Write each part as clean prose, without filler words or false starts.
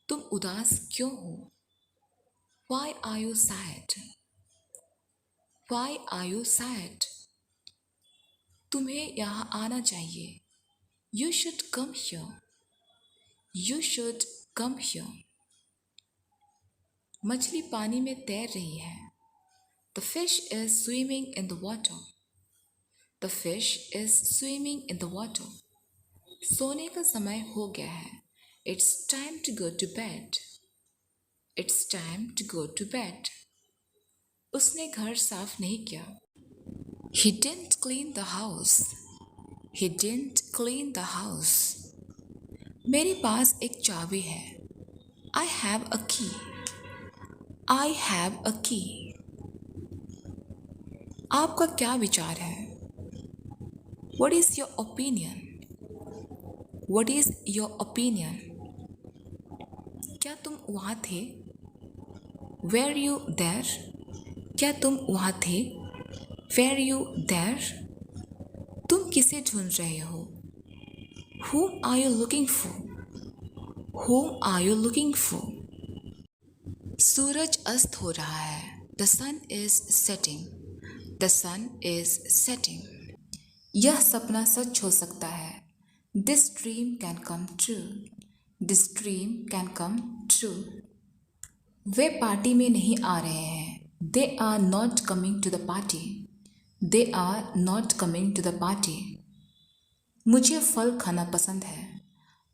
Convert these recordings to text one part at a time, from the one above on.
तुम उदास क्यों हो? Why are you sad? Why are you sad? तुम्हें यहाँ आना चाहिए. You should come here. You should come here. मछली पानी में तैर रही है. The fish is swimming in the water. The fish is swimming in the water. सोने का समय हो गया है. It's time to go to bed. It's time to go to bed. उसने घर साफ नहीं किया. He didn't clean the house. He didn't clean the house. मेरे पास एक चाबी है. I have a key. I have a key. आपका क्या विचार है? What is your opinion? What is your opinion? क्या तुम वहाँ थे? Were you there? क्या तुम वहाँ थे? Were you there? तुम किसे ढूंढ रहे हो? Whom are you looking for? Whom are you looking for? सूरज अस्त हो रहा है. The sun is setting. The sun is setting. यह सपना सच हो सकता है. This dream can come true. This dream can come true. Way party में नहीं आ रहे हैं. They are not coming to the party. They are not coming to the party. मुझे फल खाना पसंद है.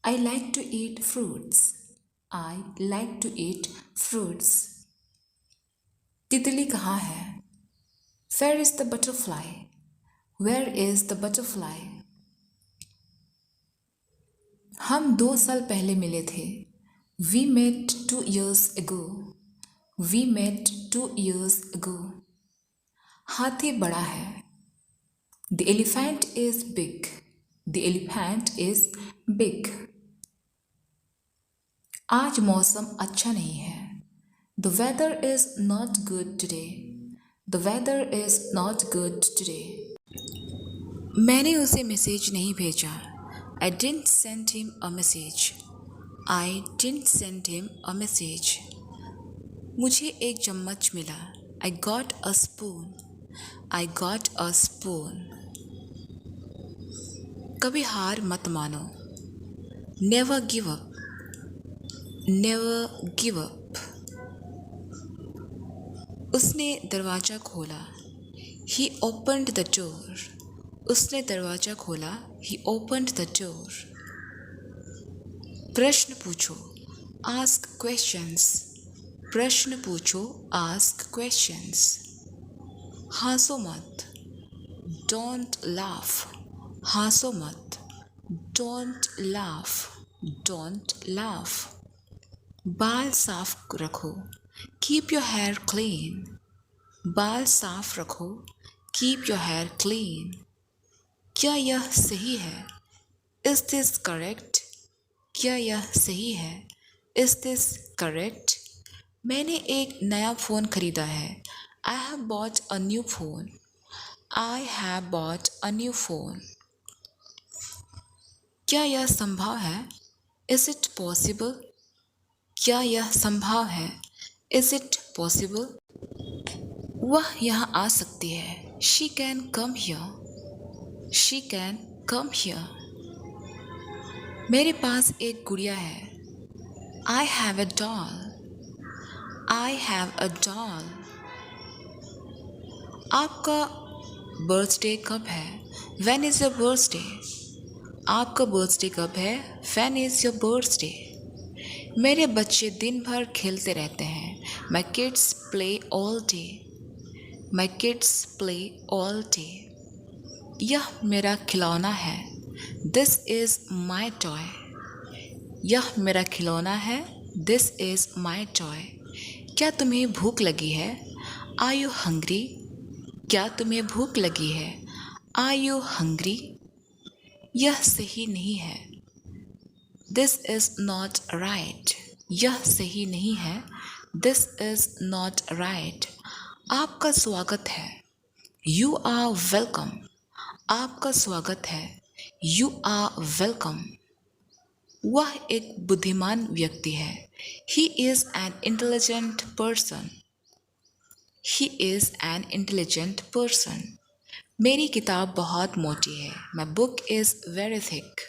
I like to eat fruits. I like to eat fruits. तितली कहाँ है? Where is the butterfly? Where is the butterfly? हम 2 साल पहले मिले थे. We met 2 years ago. We met 2 years ago. हाथी बड़ा है. The elephant is big. The elephant is big. आज मौसम अच्छा नहीं है. The weather is not good today. The weather is not good today. मैंने उसे मैसेज नहीं भेजा. I didn't send him a message. I didn't send him a message. मुझे एक चम्मच मिला. I got a spoon. I got a spoon. कभी हार मत मानो. Never give up. Never give up. उसने दरवाज़ा खोला. He opened the door. उसने दरवाज़ा खोला. He opened the door. प्रश्न पूछो. Ask questions. प्रश्न पूछो. Ask questions. हंसो मत. Don't laugh. हंसो मत. Don't laugh. Don't laugh. बाल साफ रखो. Keep your hair clean. बाल साफ रखो. Keep your hair clean. क्या यह सही है? Is this correct? क्या यह सही है? Is this correct? मैंने एक नया फ़ोन खरीदा है. I have bought a new phone. I have bought a new phone. क्या यह संभव है? Is it possible? क्या यह संभव है? Is it possible? वह यहाँ आ सकती है. She can come here. She can come here. मेरे पास एक गुड़िया है. I have a doll. I have a doll. आपका बर्थडे कब है? When is your birthday? आपका बर्थडे कब है? When is your birthday? मेरे बच्चे दिन भर खेलते रहते हैं. My kids play all day. My kids play all day. यह मेरा खिलौना है. This is my toy. यह मेरा खिलौना है. This is my toy. क्या तुम्हें भूख लगी है? Are you hungry? क्या तुम्हें भूख लगी है? Are you hungry? यह सही नहीं है. This is not right. यह सही नहीं है. This is not right. आपका स्वागत है. You are welcome. आपका स्वागत है. You are welcome. वह एक बुद्धिमान व्यक्ति है। He is an intelligent person. He is an intelligent person. मेरी किताब बहुत मोटी है। My book is very thick.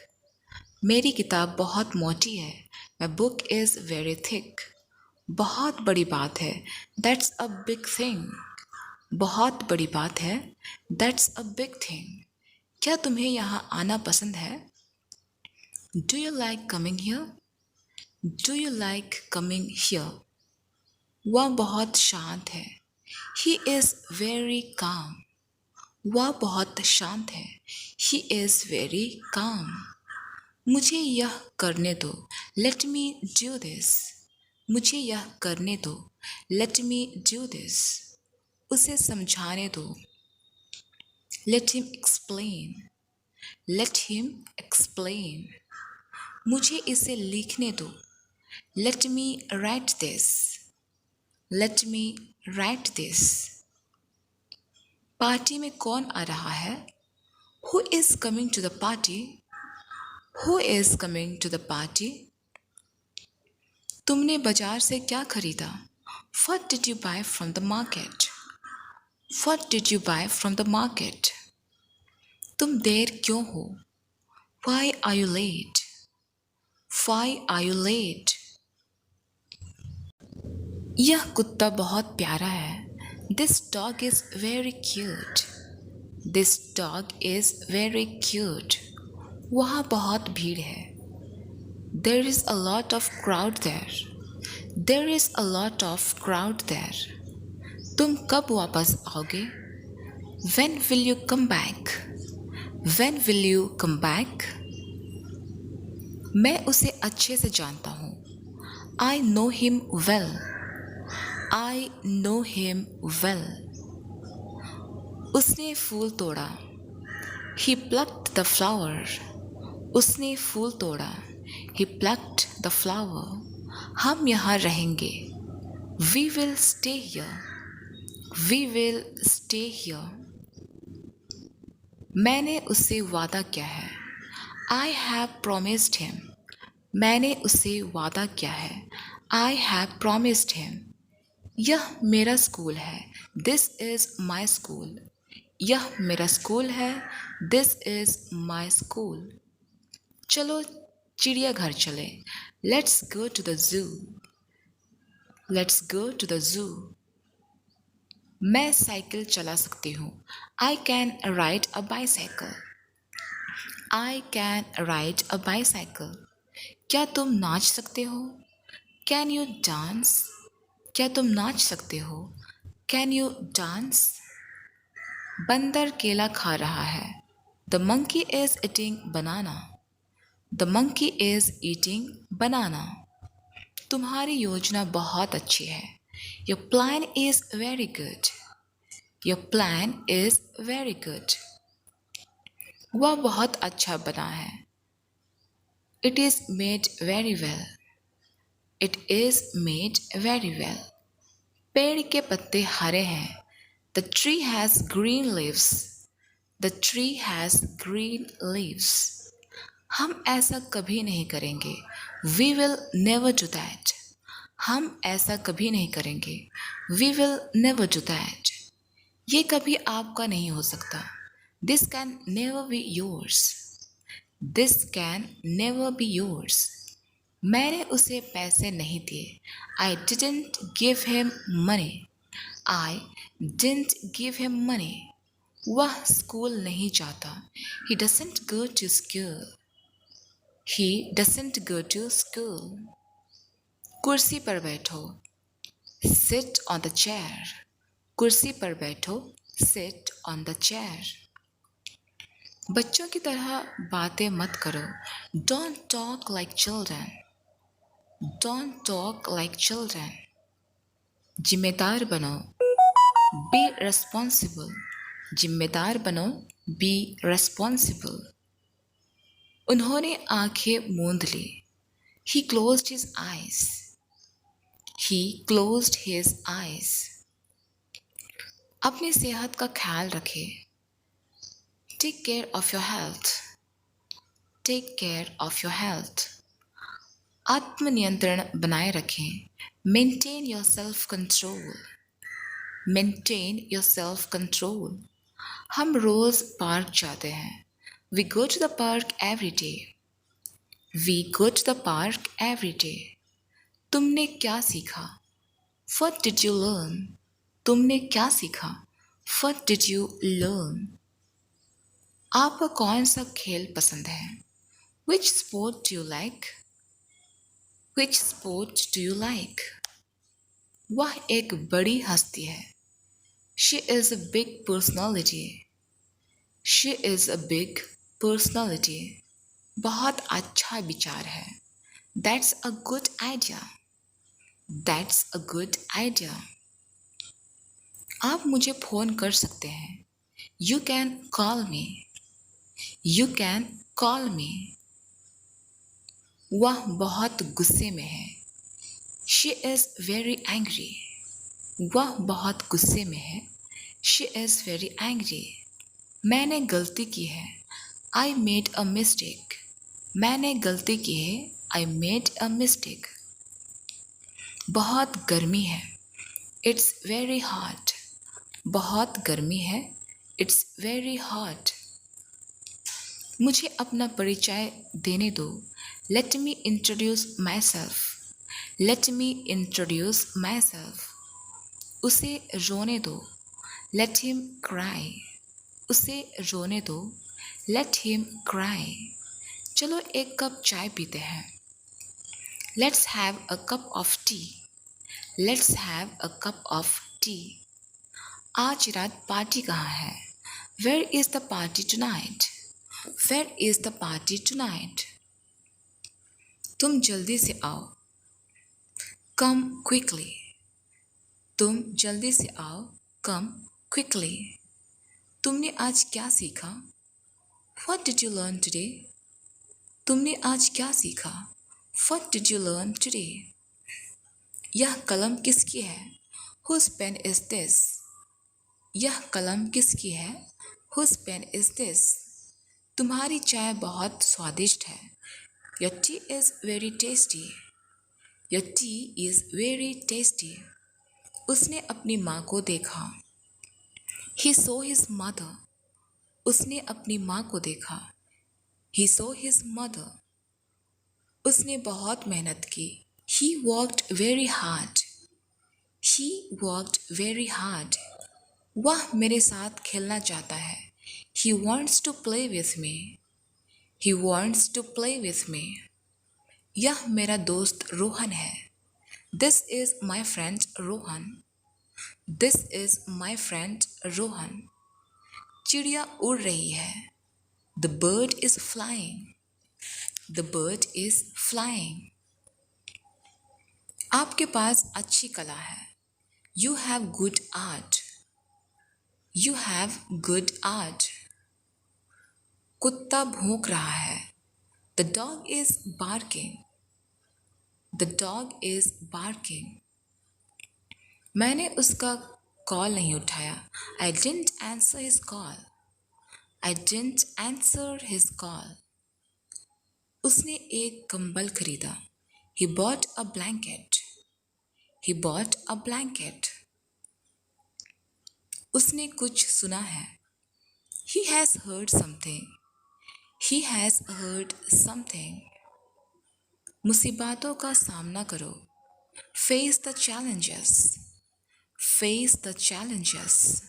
मेरी किताब बहुत मोटी है। My book is very thick. बहुत बड़ी बात है। That's a big thing. बहुत बड़ी बात है। That's a big thing. क्या तुम्हें यहाँ आना पसंद है? Do you like coming here? Do you like coming here? वह बहुत शांत है। He is very calm. वह बहुत शांत है। He is very calm. मुझे यह करने दो। Let me do this. मुझे यह करने दो। Let me do this. उसे समझाने दो। Let him explain. Let him explain. मुझे इसे लिखने दो। Let me write this. Let me write this. Party में कौन आ रहा है? Who is coming to the party? Who is coming to the party? तुमने बाजार से क्या खरीदा? What did you buy from the market? What did you buy from the market? तुम देर क्यों हो? Why are you late? Why are you late? यह कुत्ता बहुत प्यारा है। This dog is very cute. This dog is very cute. वहाँ बहुत भीड़ है। There is a lot of crowd there. There is a lot of crowd there. तुम कब वापस आओगे? When will you come back? When will you come back? मैं उसे अच्छे से जानता हूँ। I know him well. I know him well. उसने फूल तोड़ा। He plucked the flower. उसने फूल तोड़ा। He plucked the flower. हम यहाँ रहेंगे। We will stay here. We will stay here. मैंने उससे वादा किया है। I have promised him. मैंने उससे वादा किया है। I have promised him. यह मेरा स्कूल है। This is my school. यह मेरा स्कूल है। This is my school. चलो चिड़ियाघर चले। Let's go to the zoo. Let's go to the zoo. मैं साइकिल चला सकती हूँ। I can ride a bicycle. I can ride a bicycle. क्या तुम नाच सकते हो? Can you dance? क्या तुम नाच सकते हो? Can you dance? बंदर केला खा रहा है। The monkey is eating banana. The monkey is eating banana. तुम्हारी योजना बहुत अच्छी है। Your plan is very good. Your plan is very good. वह बहुत अच्छा बना है। It is made very well. It is made very well. पेड़ के पत्ते हरे हैं। The tree has green leaves. The tree has green leaves. हम ऐसा कभी नहीं करेंगे। We will never do that. हम ऐसा कभी नहीं करेंगे। We will never do that. ये कभी आपका नहीं हो सकता। This can never be yours. This can never be yours. मैंने उसे पैसे नहीं दिए। I didn't give him money. I didn't give him money. वह स्कूल नहीं जाता। He doesn't go to school. He doesn't go to school. कुर्सी पर बैठो। Sit on the chair. कुर्सी पर बैठो। Sit on the chair. बच्चों की तरह बातें मत करो। Don't talk like children. Don't talk like children. जिम्मेदार बनो। Be responsible. जिम्मेदार बनो। Be responsible. उन्होंने आंखें मूंद ली। He closed his eyes. He closed his eyes. अपनी सेहत का ख्याल रखें। Take care of your health. Take care of your health. आत्मनियंत्रण बनाए रखें। Maintain your self control. Maintain your self control. हम रोज पार्क जाते हैं। We go to the park every day. We go to the park every day. तुमने क्या सीखा? What did you learn? तुमने क्या सीखा? What did you learn? आपको कौन सा खेल पसंद है? Which sport do you like? Which sport do you like? वह एक बड़ी हस्ती है। She is a big personality. She is a big personality. बहुत अच्छा विचार है। That's a good idea. That's a good idea. आप मुझे फ़ोन कर सकते हैं। You can call me. You can call me. वह बहुत गुस्से में है। She is very angry. वह बहुत गुस्से में है। She is very angry. मैंने गलती की है। I made a mistake. मैंने गलती की है। I made a mistake. बहुत गर्मी है। It's very hot. बहुत गर्मी है। It's very hot. मुझे अपना परिचय देने दो। Let me introduce myself. Let me introduce myself. उसे रोने दो। Let him cry. उसे रोने दो। Let him cry. चलो एक कप चाय पीते हैं। Let's have a cup of tea. Let's have a cup of tea. आज रात पार्टी कहाँ है? Where is the party tonight? Where is the party tonight? तुम जल्दी से आओ। Come quickly. तुम जल्दी से आओ। Come quickly. तुमने आज क्या सीखा? What did you learn today? तुमने आज क्या सीखा? What did you learn today? यह कलम किसकी है? Whose pen is this? यह कलम किसकी है? Whose pen is this? तुम्हारी चाय बहुत स्वादिष्ट है। Your tea is very tasty. Your tea is very tasty. उसने अपनी माँ को देखा। He saw his mother. उसने अपनी माँ को देखा। He saw his mother. उसने बहुत मेहनत की। He worked very hard. He worked very hard. वह मेरे साथ खेलना चाहता है। He wants to play with me. He wants to play with me. यह मेरा दोस्त रोहन है। This is my friend Rohan. This is my friend Rohan. चिड़िया उड़ रही है। The bird is flying. The bird is flying. आपके पास अच्छी कला है। You have good art. You have good art. कुत्ता भौंक रहा है। The dog is barking. The dog is barking. मैंने उसका कॉल नहीं उठाया। I didn't answer his call. I didn't answer his call. उसने एक कंबल खरीदा। He bought a blanket. He bought a blanket. उसने कुछ सुना है। He has heard something. He has heard something. मुसीबतों का सामना करो। Face the challenges. Face the challenges.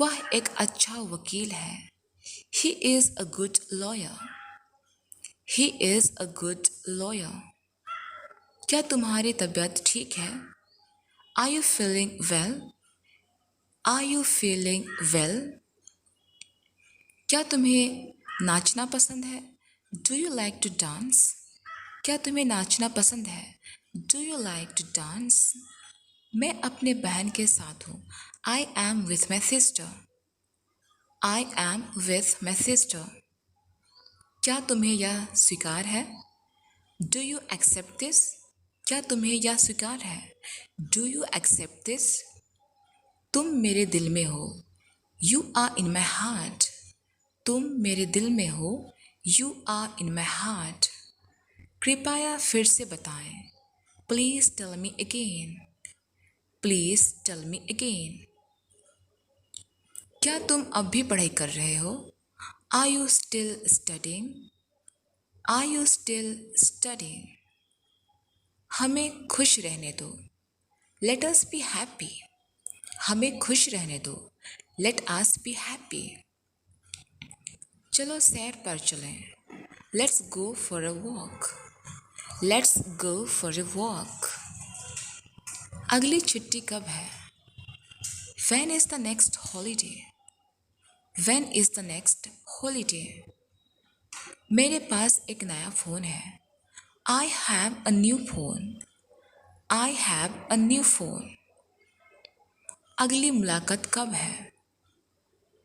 वह एक अच्छा वकील है। He is a good lawyer. He is a good lawyer. क्या तुम्हारी तबीयत ठीक है? Are you feeling well? Are you feeling well? क्या तुम्हें नाचना पसंद है? Do you like to dance? क्या तुम्हें नाचना पसंद है? Do you like to dance? मैं अपने बहन के साथ हूँ। I am with my sister. I am with my sister. क्या तुम्हें यह स्वीकार है? Do you accept this? क्या तुम्हें यह स्वीकार है? Do you accept this? तुम मेरे दिल में हो। You are in my heart. तुम मेरे दिल में हो। You are in my heart. कृपया फिर से बताएं। Please tell me again. Please tell me again. क्या तुम अब भी पढ़ाई कर रहे हो? Are you still studying? Are you still studying? हमें खुश रहने दो। Let us be happy. हमें खुश रहने दो। Let us be happy. चलो सैर पर चलें। Let's go for a walk. Let's go for a walk. अगली छुट्टी कब है? When is the next holiday? When is the next holiday? मेरे पास एक नया फ़ोन है। I have a new phone. I have a new phone. अगली मुलाकात कब है?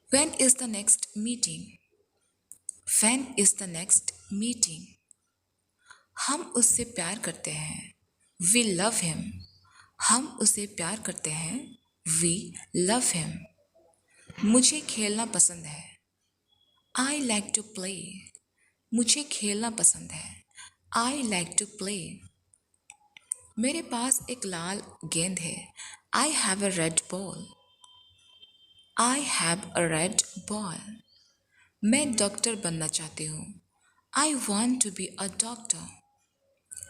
When is the next meeting? When is the next meeting? हम उससे प्यार करते हैं। We love him. हम उसे प्यार करते हैं। We love him. मुझे खेलना पसंद है। I like to play. मुझे खेलना पसंद है। I like to play. मेरे पास एक लाल गेंद है। I have a red ball. I have a red ball. मैं डॉक्टर बनना चाहती हूँ। I want to be a doctor.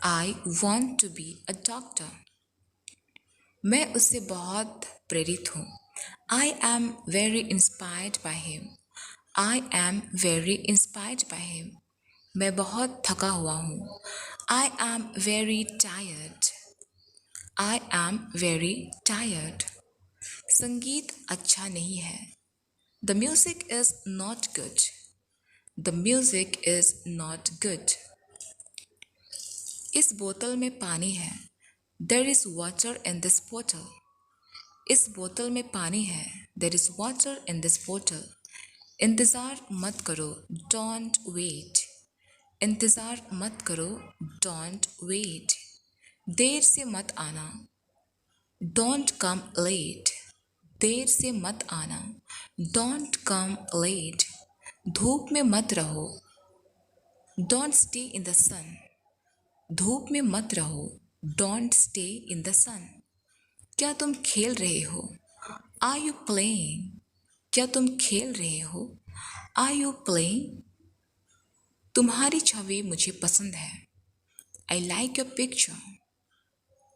I want to be a doctor. मैं उससे बहुत प्रेरित हूँ। I am very inspired by him. I am very inspired by him. मैं बहुत थका हुआ हूँ। I am very tired. I am very tired. संगीत अच्छा नहीं है। The music is not good. The music is not good. इस बोतल में पानी है। There is water in this bottle. इस बोतल में पानी है। There is water in this bottle. इंतज़ार मत करो। Don't wait. इंतज़ार मत करो। Don't wait. देर से मत आना। Don't come late. देर से मत आना। Don't come late. धूप में मत रहो। Don't stay in the sun. धूप में मत रहो। Don't stay in the sun. क्या तुम खेल रहे हो? Are you playing? क्या तुम खेल रहे हो? Are you playing? तुम्हारी छवि मुझे पसंद है। I like your picture.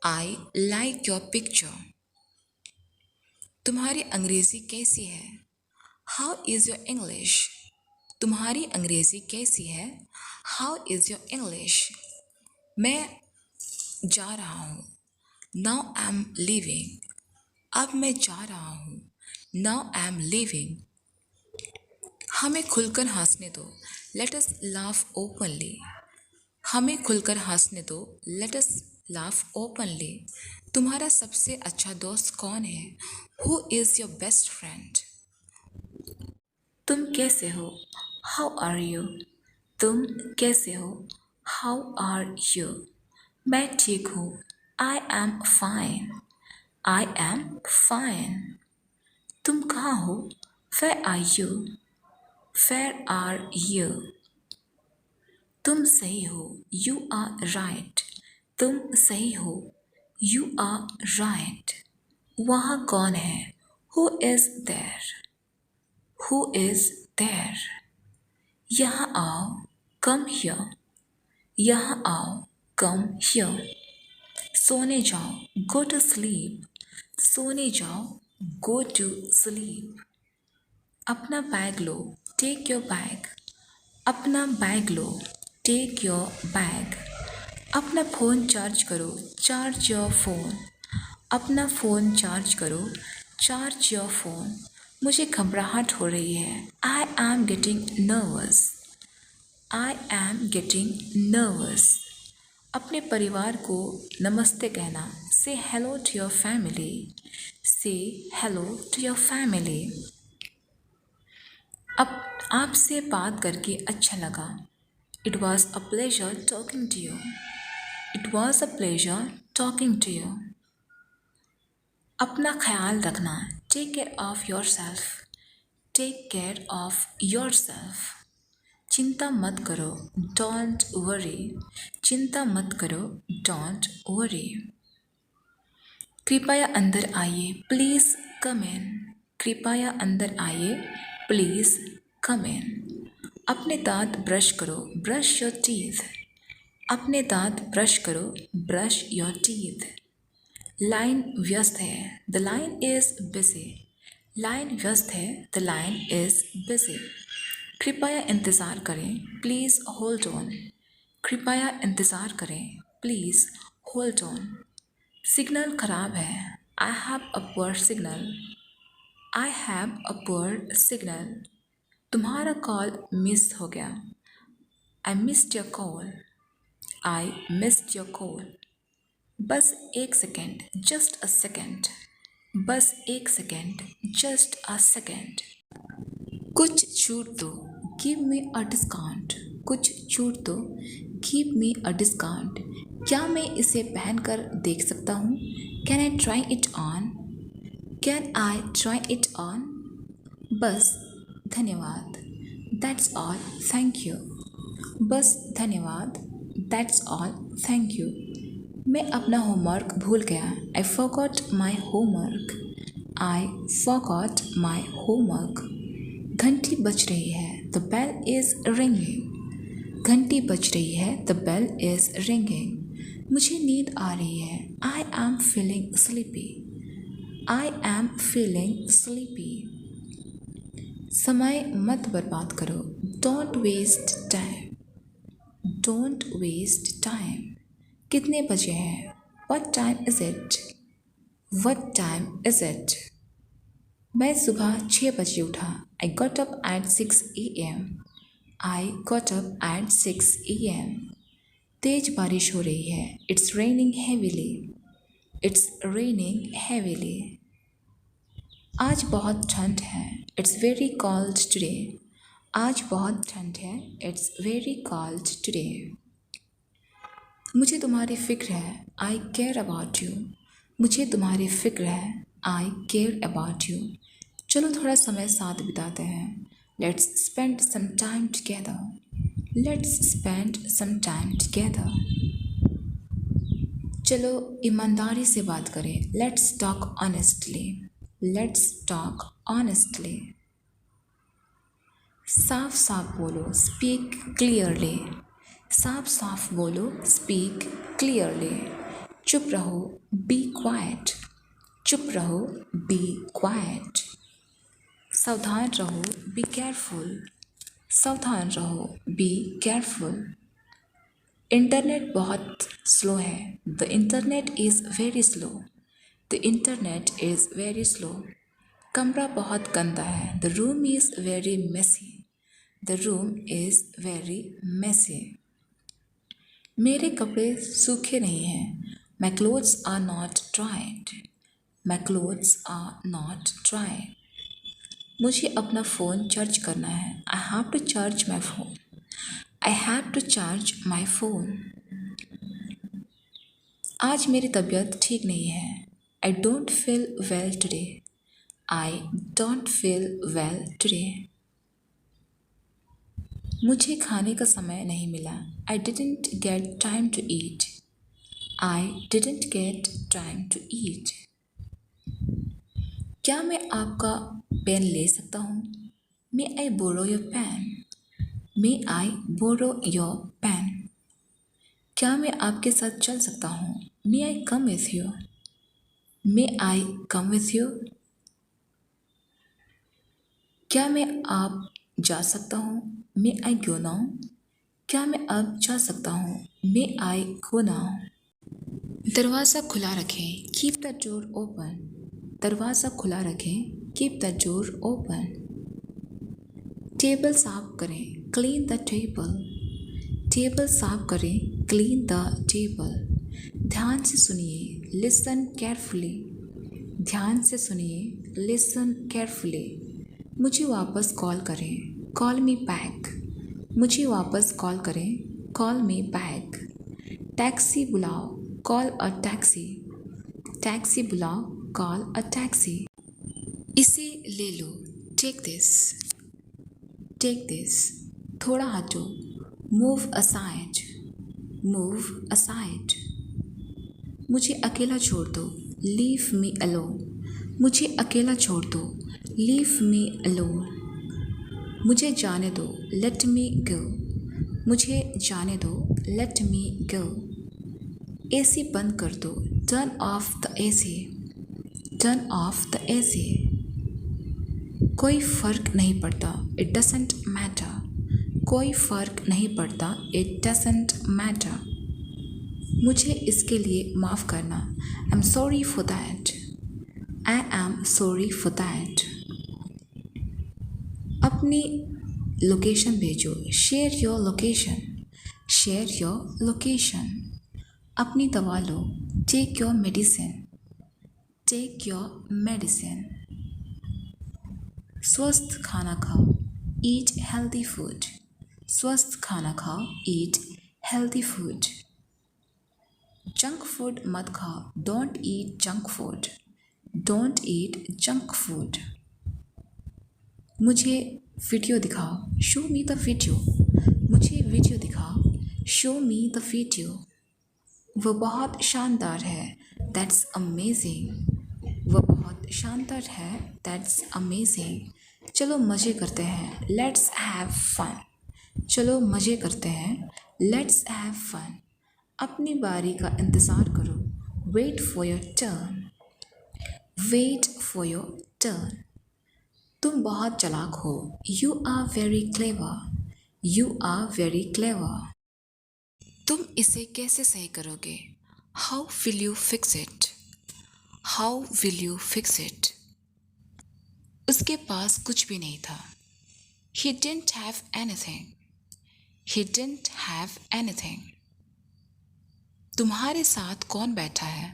I like your picture. तुम्हारी अंग्रेज़ी कैसी है? How is your English? तुम्हारी अंग्रेज़ी कैसी है? How is your English? मैं जा रहा हूँ। Now I'm leaving. अब मैं जा रहा हूँ। Now I'm leaving. हमें खुलकर हंसने दो। Let us laugh openly. हमें खुलकर हंसने दो। Let us laugh openly. तुम्हारा सबसे अच्छा दोस्त कौन है? Who is your best friend? तुम कैसे हो? How are you? तुम कैसे हो? How are you? मैं ठीक हूँ। I am fine. I am fine. तुम कहाँ हो? Where are you? Where are you? तुम सही हो। You are right. तुम सही हो। You are right. वहाँ कौन है? Who is there? Who is there? यहाँ आओ। Come here. यहाँ आओ। Come here. सोने जाओ। Go to sleep. सोने जाओ। Go to sleep. अपना bag low. Take your bag. अपना bag low. Take your bag. अपना फ़ोन चार्ज करो। Charge your phone. अपना फ़ोन चार्ज करो। Charge your phone. मुझे घबराहट हो रही है। I am getting nervous. I am getting nervous. अपने परिवार को नमस्ते कहना। Say hello to your family. Say hello to your family. अब आपसे बात करके अच्छा लगा। It was a pleasure talking to you. It was a pleasure talking to you. अपना ख्याल रखना। Take care of yourself. Take care of yourself. चिंता मत करो, डोंट वरी। चिंता मत करो, डोंट वरी। कृपया अंदर आइए, प्लीज़ कम इन। कृपया अंदर आइए, प्लीज़ कम इन। अपने दांत ब्रश करो, ब्रश योर टीथ। अपने दांत ब्रश करो, ब्रश योर टीथ। लाइन व्यस्त है, the line is busy. Line व्यस्त है, द लाइन इज़ बिजी। कृपया इंतज़ार करें, प्लीज़ होल्ड ऑन। कृपया इंतज़ार करें, प्लीज़ होल्ड ऑन। सिग्नल खराब है, I have a poor signal. I have a poor signal. तुम्हारा कॉल मिस हो गया, I missed your call. I missed your call. बस एक सेकेंड, जस्ट अ सेकेंड। बस एक सेकेंड, जस्ट अ सेकेंड। कुछ छूट दो, गिव मी अ डिस्काउंट। कुछ छूट दो, गिव मी अ डिस्काउंट। क्या मैं इसे पहनकर देख सकता हूँ? Can I try it on? Can I try it on? बस धन्यवाद, दैट्स ऑल, थैंक यू। बस धन्यवाद, दैट्स ऑल, थैंक यू। मैं अपना होमवर्क भूल गया, I forgot my homework. I forgot my homework. घंटी बज रही है, द बेल इज़ रिंगिंग। घंटी बज रही है, द बेल इज़ रिंगिंग। मुझे नींद आ रही है, I am feeling sleepy. I am feeling sleepy. समय मत बर्बाद करो, don't waste time. Don't waste time. कितने बजे हैं? What time is it? What time is it? मैं सुबह 6 बजे उठा, I got up at 6 AM। I got up at 6 AM। तेज बारिश हो रही है, it's raining heavily. It's raining heavily. आज बहुत ठंड है, इट्स वेरी कोल्ड टुडे। आज बहुत ठंड है, इट्स वेरी कोल्ड टुडे। मुझे तुम्हारी फिक्र है, आई केयर अबाउट यू। मुझे तुम्हारी फिक्र है, आई केयर अबाउट यू। चलो थोड़ा समय साथ बिताते हैं, let's spend some time together. Let's spend some time together. चलो ईमानदारी से बात करें, let's talk honestly. Let's talk honestly. साफ साफ बोलो, स्पीक क्लियरली। साफ साफ बोलो, स्पीक क्लियरली। चुप रहो, बी क्वाइट। चुप रहो, बी क्वाइट। सावधान रहो, बी केयरफुल। सावधान रहो, बी केयरफुल। इंटरनेट बहुत स्लो है, the internet is very slow. The internet is very slow. कमरा बहुत गंदा है, the room is very messy. The room is very messy. मेरे कपड़े सूखे नहीं हैं, my clothes are not dried. My clothes are not dried. मुझे अपना फ़ोन चार्ज करना है, I have to charge my phone. I have to charge my phone. आज मेरी तबीयत ठीक नहीं है, I don't feel well today. I don't feel well today. मुझे खाने का समय नहीं मिला, I didn't get time to eat. I didn't get time to eat. क्या मैं आपका पेन ले सकता हूँ? May I borrow your pen? May I borrow your pen? क्या मैं आपके साथ चल सकता हूँ? May I come with you? May I come with you? क्या मैं आप जा सकता हूँ? मे आई गो नाउ? क्या मैं अब जा सकता हूँ? मे आई गो नाउ? दरवाज़ा खुला रखें, कीप द डोर ओपन। दरवाज़ा खुला रखें, keep the door open. Table साफ करें, क्लीन द टेबल। टेबल साफ करें, क्लीन द टेबल। ध्यान से सुनिए, लिसन केयरफुली। ध्यान से सुनिए, लिसन केयरफुली। मुझे वापस कॉल करें, कॉल मी बैक। मुझे वापस कॉल करें, कॉल मी बैक। टैक्सी बुलाओ, कॉल अ टैक्सी। टैक्सी बुलाओ, कॉल अ टैक्सी। इसे ले लो, टेक दिस। Take this. थोड़ा हटो, मूव असाइड, मूव असाइड। मुझे अकेला छोड़ दो, लीव मी अलोन, मुझे अकेला छोड़ दो, लीव मी अलोन। मुझे जाने दो, लेट मी गो, मुझे जाने दो, लेट मी गो। एसी बंद कर दो, turn off the AC, turn off the AC. कोई फ़र्क नहीं पड़ता, इट डजंट मैटर, कोई फ़र्क नहीं पड़ता, इट डजंट मैटर। मुझे इसके लिए माफ़ करना, I am sorry for that, I am sorry for that. अपनी लोकेशन भेजो, share your location, share your location. अपनी दवा लो, take your medicine, take your medicine. स्वस्थ खाना खाओ, ईट हेल्दी फूड, स्वस्थ खाना खाओ, eat healthy food. Junk food मत खाओ, don't eat junk food, don't eat junk food. मुझे वीडियो दिखाओ, शो मी द वीडियो, मुझे वीडियो दिखाओ, शो मी द वीडियो। वह बहुत शानदार है, दैट्स अमेजिंग, वह बहुत शानदार है, दैट्स अमेजिंग। चलो मज़े करते हैं, लेट्स हैव फन, चलो मज़े करते हैं, लेट्स हैव फन। अपनी बारी का इंतज़ार करो, wait for your turn, wait for your turn. तुम बहुत चालाक हो, you are very clever, you are very clever. तुम इसे कैसे सही करोगे, how will you fix it, how will you fix it. उसके पास कुछ भी नहीं था, he didn't have anything, he didn't have anything. तुम्हारे साथ कौन बैठा है,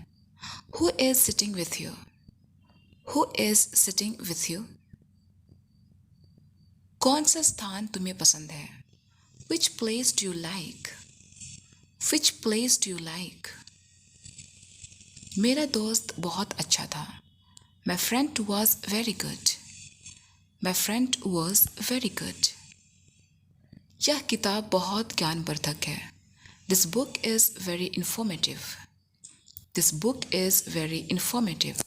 who is sitting with you, who is sitting with you. कौन सा स्थान तुम्हें पसंद है, which place do you like, which place do you like. मेरा दोस्त बहुत अच्छा था, my friend was very good, my friend was very good. यह किताब बहुत ज्ञानवर्धक है, this book is very informative, this book is very informative.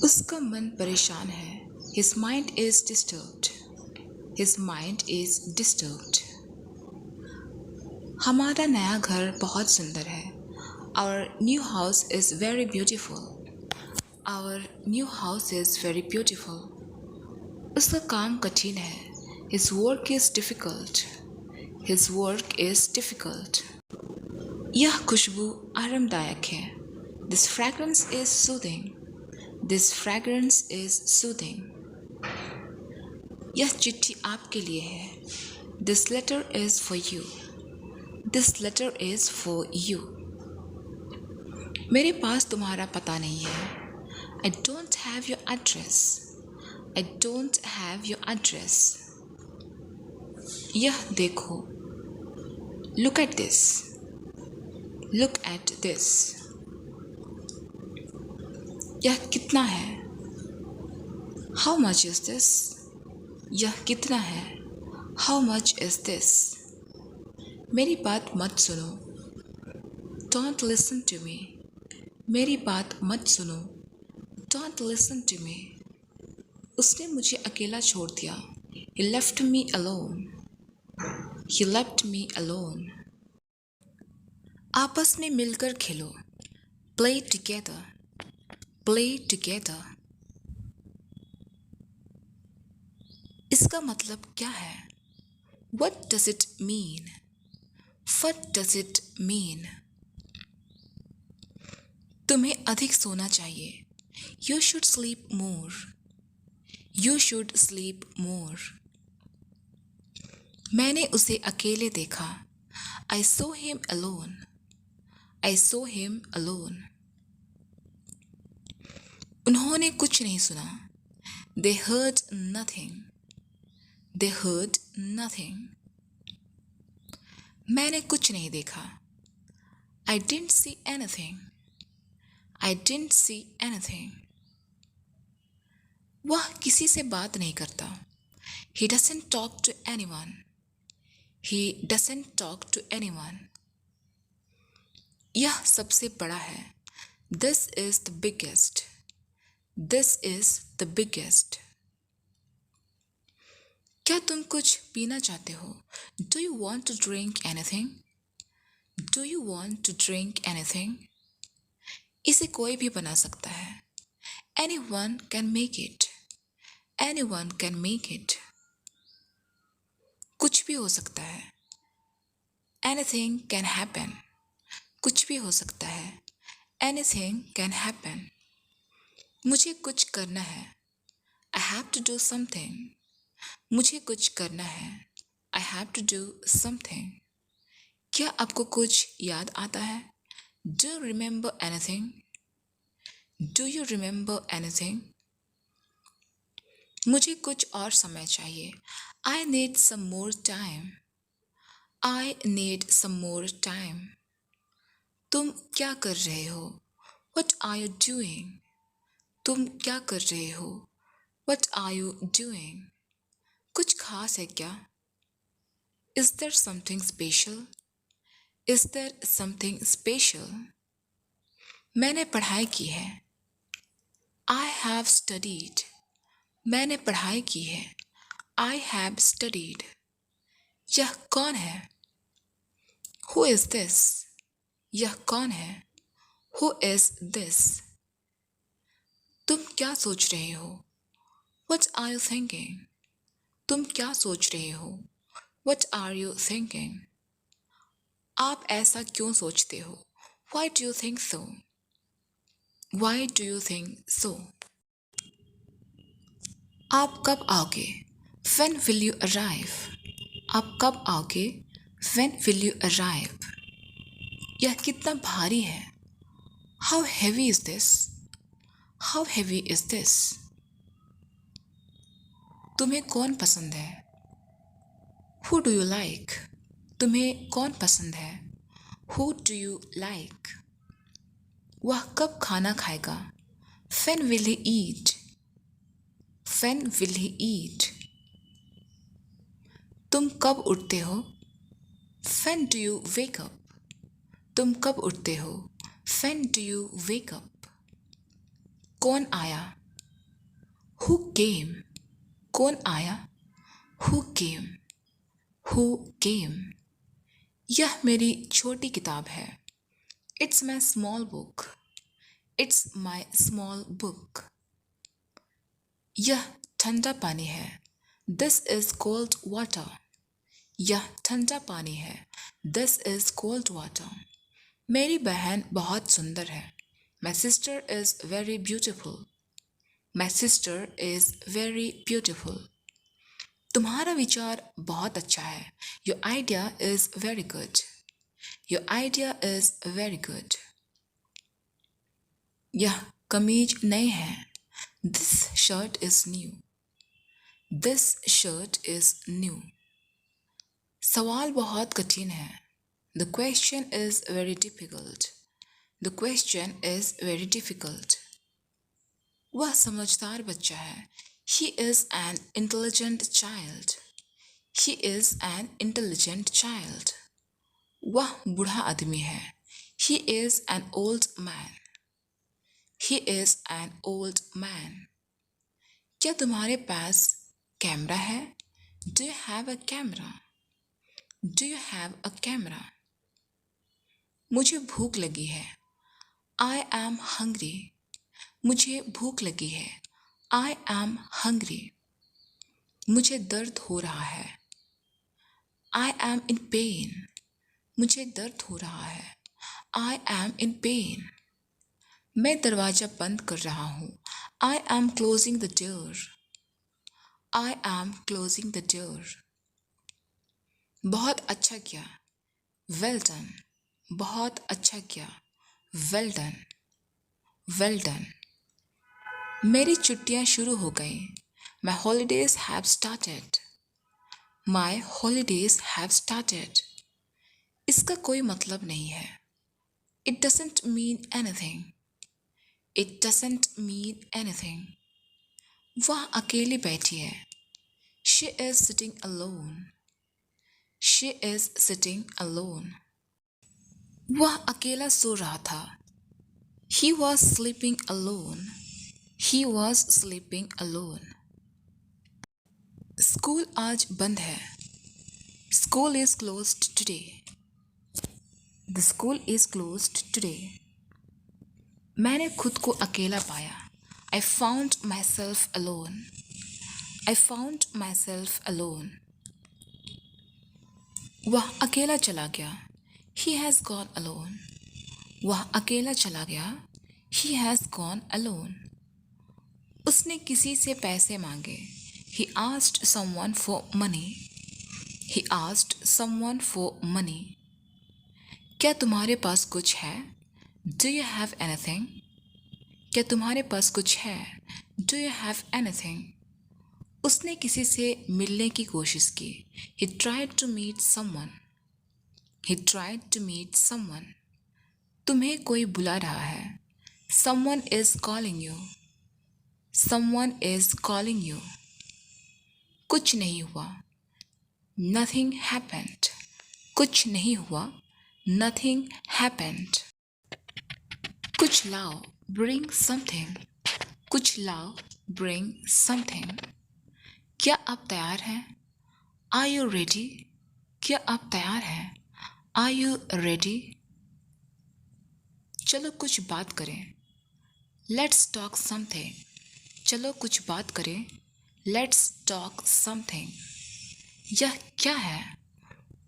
उसका मन परेशान है, his mind is disturbed, his mind is disturbed. हमारा नया घर बहुत सुंदर है, our new house is very beautiful, our new house is very beautiful. उसका काम कठिन है, his work is difficult, his work is difficult. यह खुशबू आरामदायक है, this fragrance is soothing, this fragrance is soothing. यह चिट्ठी आपके लिए है, this letter is for you, this letter is for you. मेरे पास तुम्हारा पता नहीं है, I don't have your address, I don't have your address. यह देखो, look at this, look at this. यह कितना है, हाउ मच इज़ दिस, यह कितना है, हाउ मच इज़ दिस। मेरी बात मत सुनो, डोंट लिसन टू मी, मेरी बात मत सुनो, डोंट लिसन टू मी। उसने मुझे अकेला छोड़ दिया, he left me alone, he left me alone। आपस में मिलकर खेलो, play together, play together। इसका मतलब क्या है, what does it mean, what does it mean। तुम्हें अधिक सोना चाहिए, you should sleep more, you should sleep more। मैंने उसे अकेले देखा, I saw him alone, I saw him alone। उन्होंने कुछ नहीं सुना, they heard nothing, they heard nothing। मैंने कुछ नहीं देखा, I didn't see anything, I didn't see anything। वह किसी से बात नहीं करता, He doesn't talk to anyone. He doesn't talk to anyone. यह सबसे बड़ा है. This is the biggest. This is the biggest. क्या तुम कुछ पीना चाहते हो? Do you want to drink anything? Do you want to drink anything? इसे कोई भी बना सकता है. Anyone can make it. Anyone can make it. कुछ भी हो सकता है. Anything can happen. कुछ भी हो सकता है. Anything can happen. मुझे कुछ करना है. I have to do something. मुझे कुछ करना है. I have to do something. क्या आपको कुछ याद आता है? Do you remember anything? Do you remember anything? मुझे कुछ और समय चाहिए. I need some more time. I need some more time. तुम क्या कर रहे हो? What are you doing? तुम क्या कर रहे हो? What are you doing? कुछ खास है क्या? Is there something special? Is there something special? मैंने पढ़ाई की है. I have studied. मैंने पढ़ाई की है. I have studied. यह कौन है? Who is this? यह कौन है? Who is this? तुम क्या सोच रहे हो? What are you thinking? तुम क्या सोच रहे हो? What are you thinking? आप ऐसा क्यों सोचते हो? Why do you think so? Why do you think so? आप कब आओगे? When will you arrive? आप कब आओगे? When will you arrive? यह कितना भारी है? How heavy is this? How heavy is this? तुम्हें कौन पसंद है? Who do you like? तुम्हें कौन पसंद है? Who do you like? वह कब खाना खाएगा? When will he eat? When will he eat? तुम कब उठते हो? When do you wake up? तुम कब उठते हो? When do you wake up? कौन आया? Who came? कौन आया? Who came? Who came? यह मेरी छोटी किताब है. It's my small book. It's my small book. यह ठंडा पानी है. This is cold water. यह ठंडा पानी है. This is cold water. मेरी बहन बहुत सुंदर है. My sister is very beautiful. My sister is very beautiful. तुम्हारा विचार बहुत अच्छा है. Your idea is very good. Your idea is very good. यह कमीज नई है. This shirt is new. This shirt is new. सवाल बहुत कठिन है. The question is very difficult. The question is very difficult. वह समझदार बच्चा है. He is an intelligent child. He is an intelligent child. वह बूढ़ा आदमी है. He is an old man. He is an old man. क्या तुम्हारे पास कैमरा है? Do you have a camera? Do you have a camera? मुझे भूख लगी है. I am hungry. मुझे भूख लगी है. I am hungry. मुझे दर्द हो रहा है. I am in pain. मुझे दर्द हो रहा है. I am in pain. मैं दरवाजा बंद कर रहा हूँ. I am closing the door. I am closing the door. बहुत अच्छा किया. Well done. बहुत अच्छा किया. Well done. Well done. मेरी छुट्टियाँ शुरू हो गई. My holidays have started. My holidays have started. इसका कोई मतलब नहीं है. It doesn't mean anything. It doesn't mean anything. वह अकेली बैठी है. She is sitting alone. She is sitting alone. वह अकेला सो रहा था. He was sleeping alone. He was sleeping alone. School आज बंद है. School is closed today. The school is closed today. मैंने खुद को अकेला पाया. I found myself alone. I found myself alone. वह अकेला चला गया. He has gone alone. वह अकेला चला गया. He has gone alone. उसने किसी से पैसे मांगे. He asked someone for money. He asked someone for money. क्या तुम्हारे पास कुछ है? Do you have anything? क्या तुम्हारे पास कुछ है? Do you have anything? उसने किसी से मिलने की कोशिश की. He tried to meet someone. He tried to meet someone. तुम्हें कोई बुला रहा है. Someone is calling you. Someone is calling you. कुछ नहीं हुआ. Nothing happened. कुछ नहीं हुआ. Nothing happened. कुछ लाओ. Bring something. कुछ लाओ. Bring something. क्या आप तैयार हैं? Are you ready? क्या आप तैयार हैं? Are you ready? चलो कुछ बात करें. Let's talk something. चलो कुछ बात करें. Let's talk something. यह क्या है?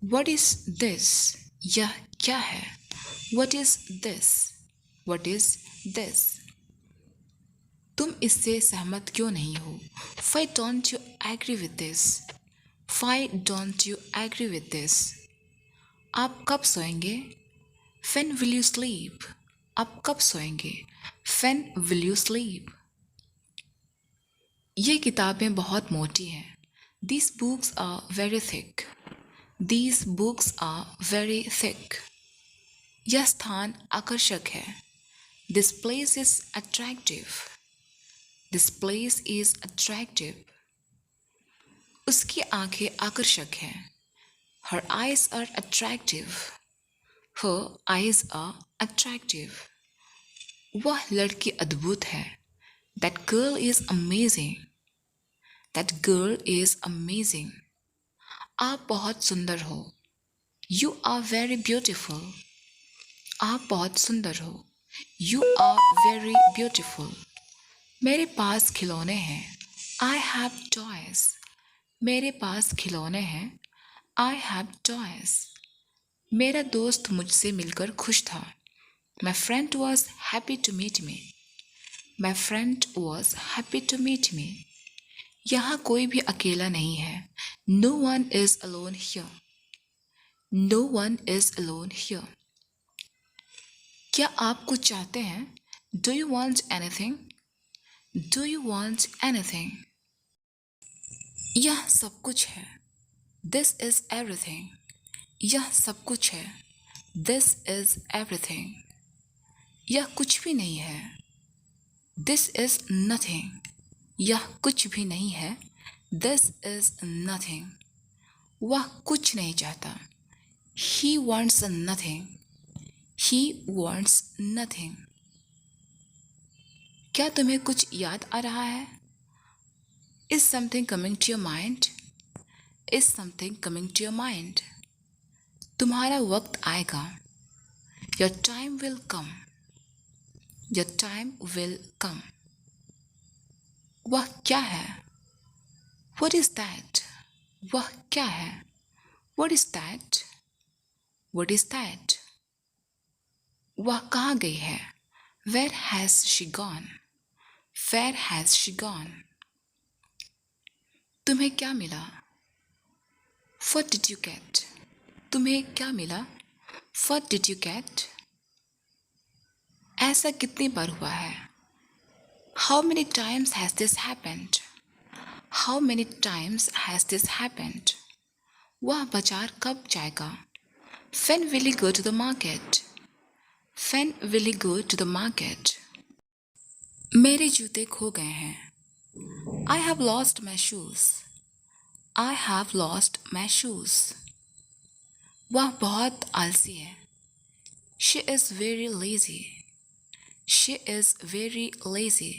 What is this? यह क्या है? What is this? What is this? तुम इससे सहमत क्यों नहीं हो? Why don't you agree with this? Why don't you agree with this? आप कब सोएंगे? When will you sleep? आप कब सोएंगे? When will you sleep? ये किताबें बहुत मोटी हैं. These books are very thick. These books are very thick. यह स्थान आकर्षक है. This place is attractive. This place is attractive. उसकी आंखें आकर्षक हैं. Her eyes are attractive. Her eyes are attractive. वह लड़की अद्भुत है. That girl is amazing. That girl is amazing. आप बहुत सुंदर हो. You are very beautiful. आप बहुत सुंदर हो. You are very beautiful. मेरे पास खिलौने हैं. I have toys. मेरे पास खिलौने हैं. I have toys. मेरा दोस्त मुझसे मिलकर खुश था. My friend was happy to meet me. My friend was happy to meet me. यहाँ कोई भी अकेला नहीं है. No one is alone here. No one is alone here. क्या आप कुछ चाहते हैं? Do you want anything? Do you want anything? यह सब कुछ है. This is everything. यह सब कुछ है. This is everything. यह कुछ भी नहीं है. This is nothing. यह कुछ भी नहीं है. This is nothing. वह कुछ नहीं चाहता. He wants nothing. He wants nothing. क्या तुम्हें कुछ याद आ रहा है? Is something coming to your mind? Is something coming to your mind? तुम्हारा वक्त आएगा. Your time will come. Your time will come. वह क्या है? What is that? वह क्या है? What is that? What is that? वह कहाँ गई है? Where has she gone? Where has she gone? तुम्हें क्या मिला? What did you get? तुम्हें क्या मिला? What did you get? ऐसा कितनी बार हुआ है? How many times has this happened? How many times has this happened? वह बाजार कब जाएगा? When will he go to the market? When will he go to the market? मेरे जूते खो गए हैं. I have lost my shoes. I have lost my shoes. वह बहुत आलसी है. She is very lazy. She is very lazy.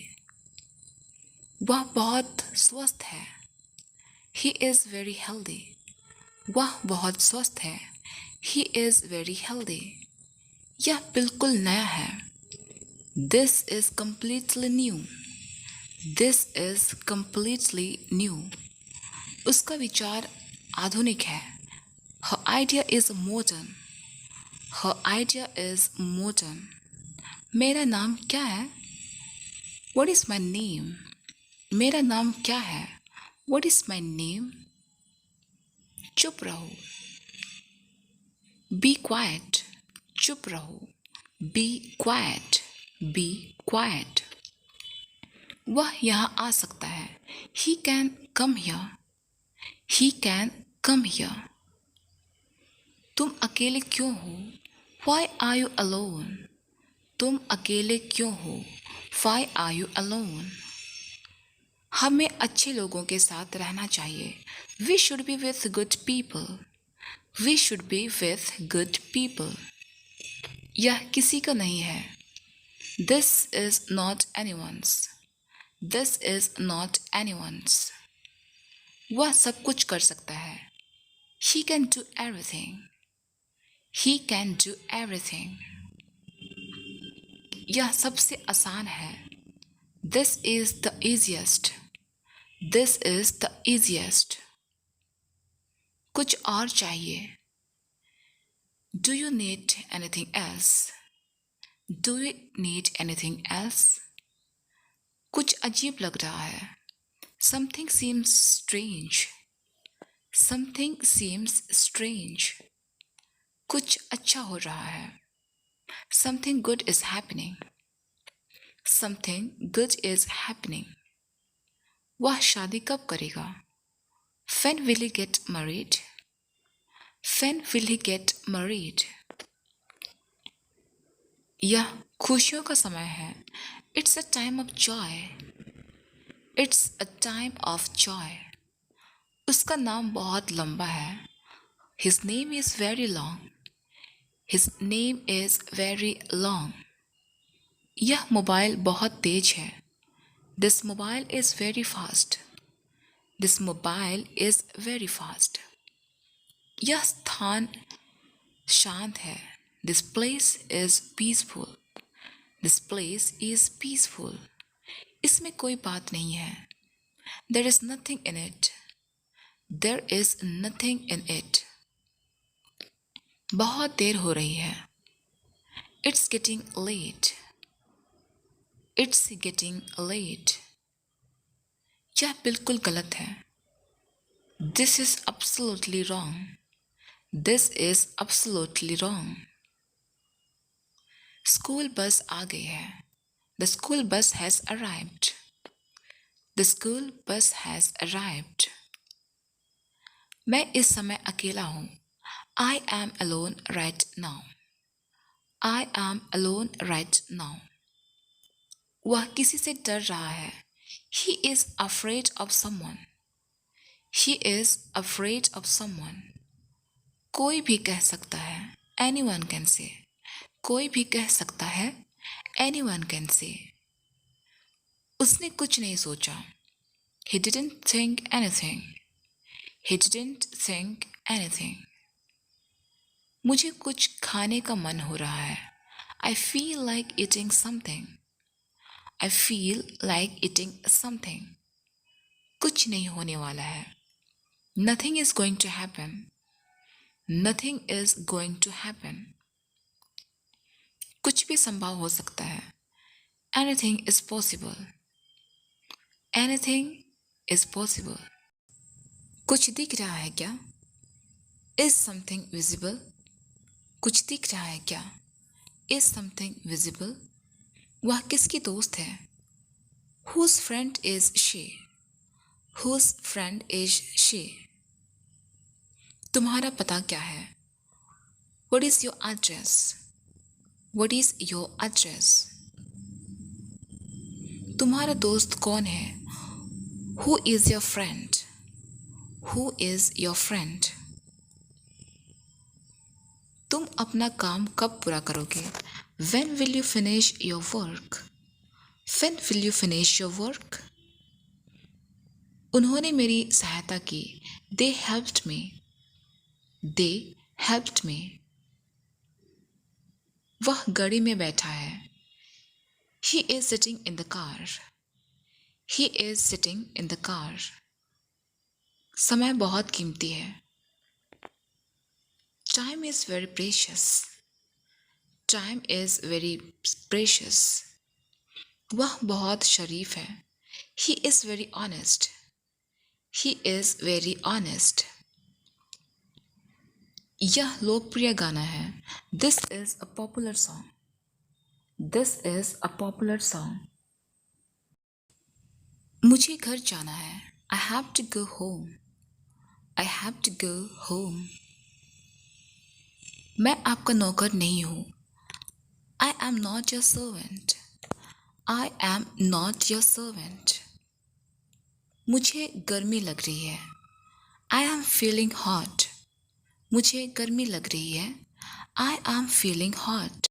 वह बहुत स्वस्थ है. He is very healthy. वह बहुत स्वस्थ है. He is very healthy. यह बिल्कुल नया है. This is completely new. This is completely new. उसका विचार आधुनिक है. Her idea is modern. Her idea is modern. मेरा नाम क्या है? What is my name? मेरा नाम क्या है? What is my name? चुप रहो. Be quiet. चुप रहो. Be quiet. Be quiet. वह यहाँ आ सकता है. He can come here. He can come here. तुम अकेले क्यों हो? Why are you alone? तुम अकेले क्यों हो? Why are you alone? हमें अच्छे लोगों के साथ रहना चाहिए. We should be with good people. We should be with good people. यह किसी का नहीं है. This is not anyone's. This is not anyone's. वह सब कुछ कर सकता है. He can do everything. He can do everything. यह सबसे आसान है. This is the easiest. This is the easiest. कुछ और चाहिए. Do you need anything else? Do you need anything else? कुछ अजीब लग रहा है. Something seems strange. Something seems strange. कुछ अच्छा हो रहा है. Something good is happening. Something good is happening. वह शादी कब करेगा? When will he get married? When will he get married? यह खुशियों का समय है. It's a time of joy. It's a time of joy. उसका नाम बहुत लंबा है. His name is very long. His name is very long. यह मोबाइल बहुत तेज है. This mobile is very fast. This mobile is very fast. यह स्थान शांत है. This place is peaceful. This place is peaceful. इसमें कोई बात नहीं है. There is nothing in it. There is nothing in it. बहुत देर हो रही है. It's getting late. It's getting late. यह बिल्कुल गलत है. This is absolutely wrong. This is absolutely wrong. School bus आ गई है. The school bus has arrived. The school bus has arrived. मैं इस समय अकेला हूँ. I am alone right now. I am alone right now. वह किसी से डर रहा है. He is afraid of someone. He is afraid of someone. कोई भी कह सकता है. Anyone can say. कोई भी कह सकता है. Anyone can say. उसने कुछ नहीं सोचा. He didn't think anything. He didn't think anything. मुझे कुछ खाने का मन हो रहा है. I feel like eating something. I feel like eating something. कुछ नहीं होने वाला है. Nothing is going to happen. Nothing is going to happen. कुछ भी संभव हो सकता है. Anything is possible. Anything is possible. कुछ दिख रहा है क्या? Is something visible? कुछ दिख रहा है क्या? Is something visible? वह किसकी दोस्त है? Whose friend is she? Whose friend is she? तुम्हारा पता क्या है? What is your address? What is your address? तुम्हारा दोस्त कौन है? Who is your friend? Who is your friend? तुम अपना काम कब पूरा करोगे? When will you finish your work? When will you finish your work? उन्होंने मेरी सहायता की. They helped me. They helped me. वह गाड़ी में बैठा है. He is sitting in the car. He is sitting in the car. समय बहुत कीमती है. Time is very precious. Time is very precious. वह बहुत शरीफ है. He is very honest. He is very honest. यह लोकप्रिय गाना है. This is a popular song. This is a popular song. मुझे घर जाना है. I have to go home. I have to go home. मैं आपका नौकर नहीं हूँ. I am not your servant. I am not your servant. मुझे गर्मी लग रही है. I am feeling hot. मुझे गर्मी लग रही है. I am feeling hot.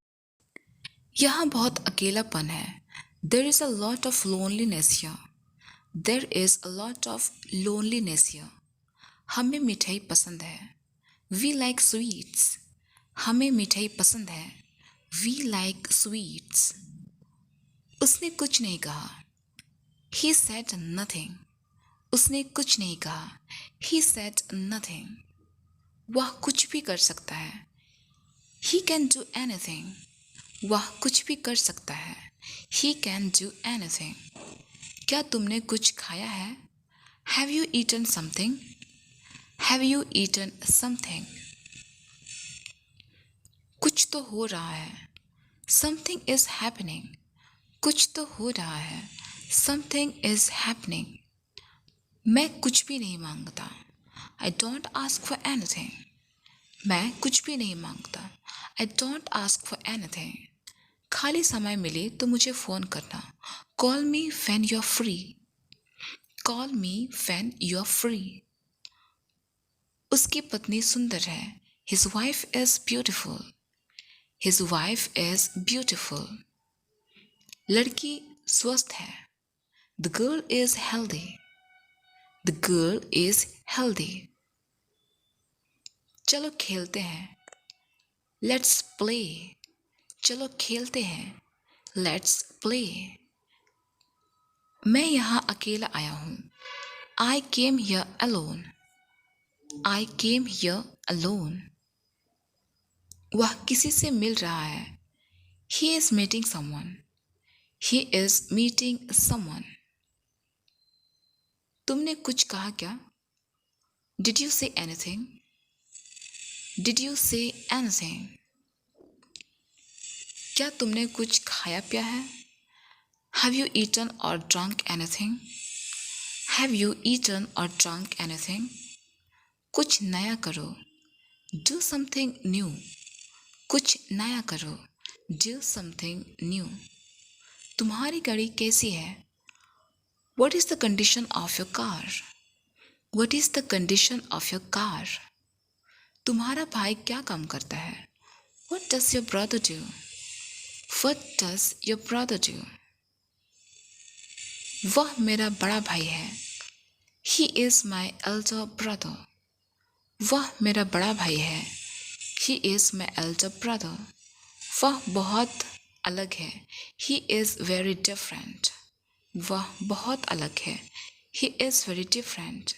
यहाँ बहुत अकेलापन है. There is a lot of loneliness here. There is a lot of loneliness here. हमें मिठाई पसंद है. We like sweets. हमें मिठाई पसंद है. We like sweets. उसने कुछ नहीं कहा. He said nothing. उसने कुछ नहीं कहा. He said nothing. वह कुछ भी कर सकता है. He can do anything. वह कुछ भी कर सकता है. He can do anything. क्या तुमने कुछ खाया है? Have you eaten something? Have you eaten something? कुछ तो हो रहा है. Something is happening. कुछ तो हो रहा है. Something is happening. मैं कुछ भी नहीं मांगता. I don't ask for anything. मैं कुछ भी नहीं मांगता. I don't ask for anything. खाली समय मिले तो मुझे फ़ोन करना. Call me when you're free. Call me when you're free. उसकी पत्नी सुंदर है. His wife is beautiful. His wife is beautiful. लड़की स्वस्थ है. The girl is healthy. The girl is healthy. चलो खेलते हैं. Let's play. चलो खेलते हैं. Let's play. मैं यहाँ अकेला आया हूँ. I came here alone. I came here alone. वह किसी से मिल रहा है. He is meeting someone. He is meeting someone. तुमने कुछ कहा क्या? Did you say anything? Did you say anything? क्या तुमने कुछ खाया पिया है? Have you eaten or drunk anything? Have you eaten or drunk anything? कुछ नया करो. Do something new. कुछ नया करो. Do something new. तुम्हारी गाड़ी कैसी है? What is the condition of your car? What is the condition of your car? तुम्हारा भाई क्या काम करता है? What does your brother do? What does your brother do? वह मेरा बड़ा भाई है. He is my elder brother. वह मेरा बड़ा भाई है. He is my elder brother. वह बहुत अलग है. He is very different. वह बहुत अलग है. He is very different.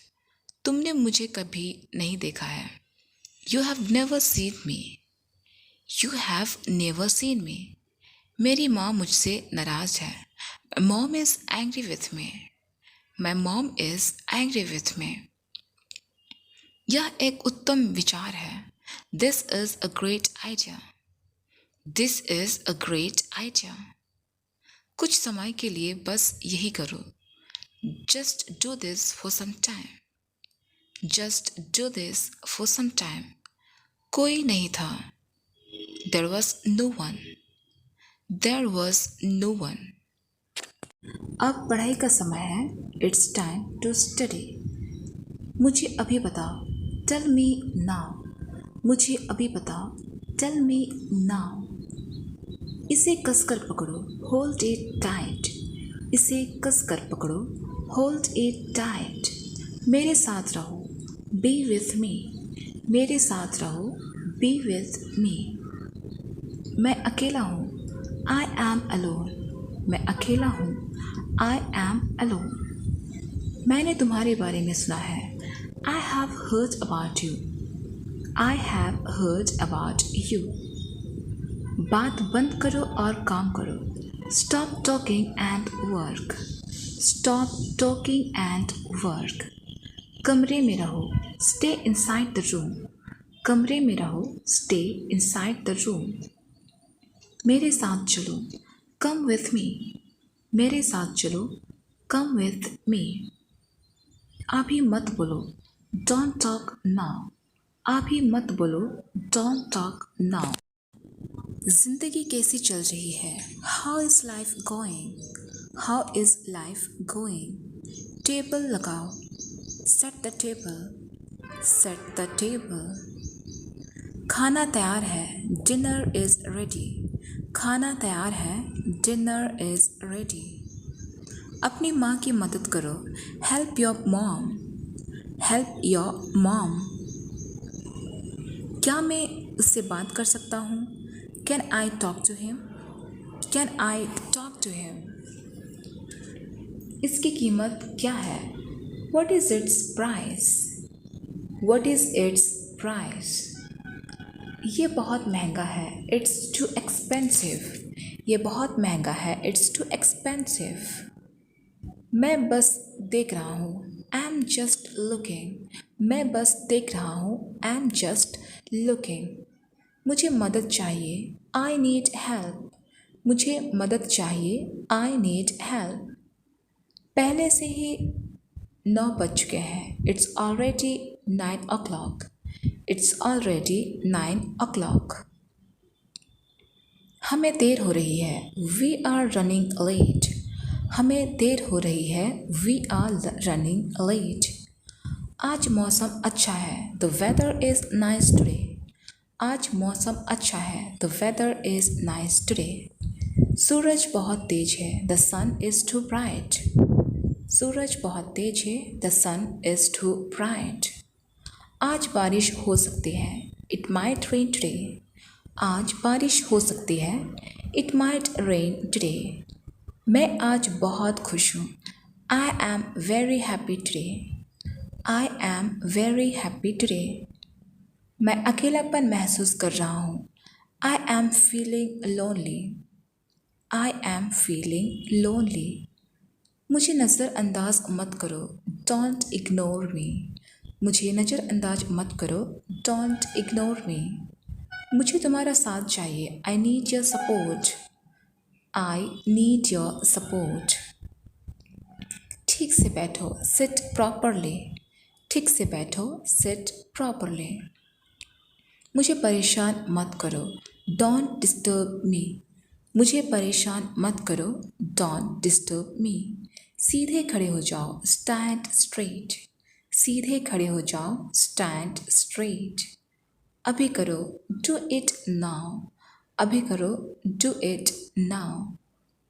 तुमने मुझे कभी नहीं देखा है. You have never seen me. You have never seen me. मेरी माँ मुझसे नाराज है. My mom is angry with me. My mom is angry with me. यह एक उत्तम विचार है. This is a great idea. This is a great idea. कुछ समय के लिए बस यही करो. Just do this for some time. Just do this for some time. कोई नहीं था. There was no one. There was no one. अब पढ़ाई का समय है. It's time to study. मुझे अभी बताओ, टेल मी नाउ। मुझे अभी बताओ, टेल मी नाउ। इसे कसकर पकड़ो, होल्ड इट टाइट। इसे कसकर पकड़ो, होल्ड इट टाइट। मेरे साथ रहो, बी विथ मी। मेरे साथ रहो, बी विथ मी। मैं अकेला हूँ, आई एम अलोन। मैं अकेला हूँ, आई एम अलोन। मैंने तुम्हारे बारे में सुना है, I have heard about you. I have heard about you. बात बंद करो और काम करो, stop talking and work. Stop talking and work. कमरे में रहो, स्टे इनसाइड द रूम। कमरे में रहो, स्टे इनसाइड द रूम। मेरे साथ चलो, कम विथ मी। मेरे साथ चलो, कम विथ मी। अभी मत बोलो, डोंट टॉक नाउ। अभी मत बोलो, डोंट टॉक नाउ। जिंदगी कैसी चल रही है, how is life going. How is life going. Table लगाओ, set the table. Set the table. खाना तैयार है, डिनर इज़ रेडी। खाना तैयार है, डिनर इज़ रेडी। अपनी माँ की मदद करो, help your mom. Help your mom. क्या मैं उससे बात कर सकता हूँ, can I talk to him. Can I talk to him. इसकी कीमत क्या है, what is its price. What is its price. ये बहुत महंगा है, इट्स टू एक्सपेंसिव। ये बहुत महंगा है, इट्स टू एक्सपेंसिव। मैं बस देख रहा हूँ, आई एम जस्ट लुकिंग। मैं बस देख रहा हूँ, आई एम जस्ट लुकिंग। मुझे मदद चाहिए, आई नीड हेल्प। मुझे मदद चाहिए, आई नीड हेल्प। पहले से ही 9 बज चुके हैं, it's already 9 o'clock। It's already 9 o'clock। हमें देर हो रही है, वी आर रनिंग लेट। हमें देर हो रही है, वी आर रनिंग लेट। आज मौसम अच्छा है, the weather is nice today. आज मौसम अच्छा है, the weather is nice today. सूरज बहुत तेज है, the sun is too bright. सूरज बहुत तेज है, the sun is too bright. आज बारिश हो सकती है, इट माइट रेन टुडे। आज बारिश हो सकती है, इट माइट रेन टुडे। मैं आज बहुत खुश हूँ, I am very happy today. I am very happy today. मैं अकेलापन महसूस कर रहा हूँ, आई am feeling lonely. I am feeling lonely. मुझे नज़रअंदाज मत करो, डोंट इग्नोर मी। मुझे नज़रअंदाज मत करो, डोंट इग्नोर मी। मुझे तुम्हारा साथ चाहिए, I need your support. I need your support. ठीक से बैठो, सिट प्रॉपरली। ठीक से बैठो, सिट प्रॉपरली। मुझे परेशान मत करो, डोंट डिस्टर्ब मी। मुझे परेशान मत करो, डोंट डिस्टर्ब मी। सीधे खड़े हो जाओ, स्टैंड स्ट्रेट। सीधे खड़े हो जाओ, स्टैंड स्ट्रेट। अभी करो, डू इट नाउ। अभी करो, डू इट नाउ।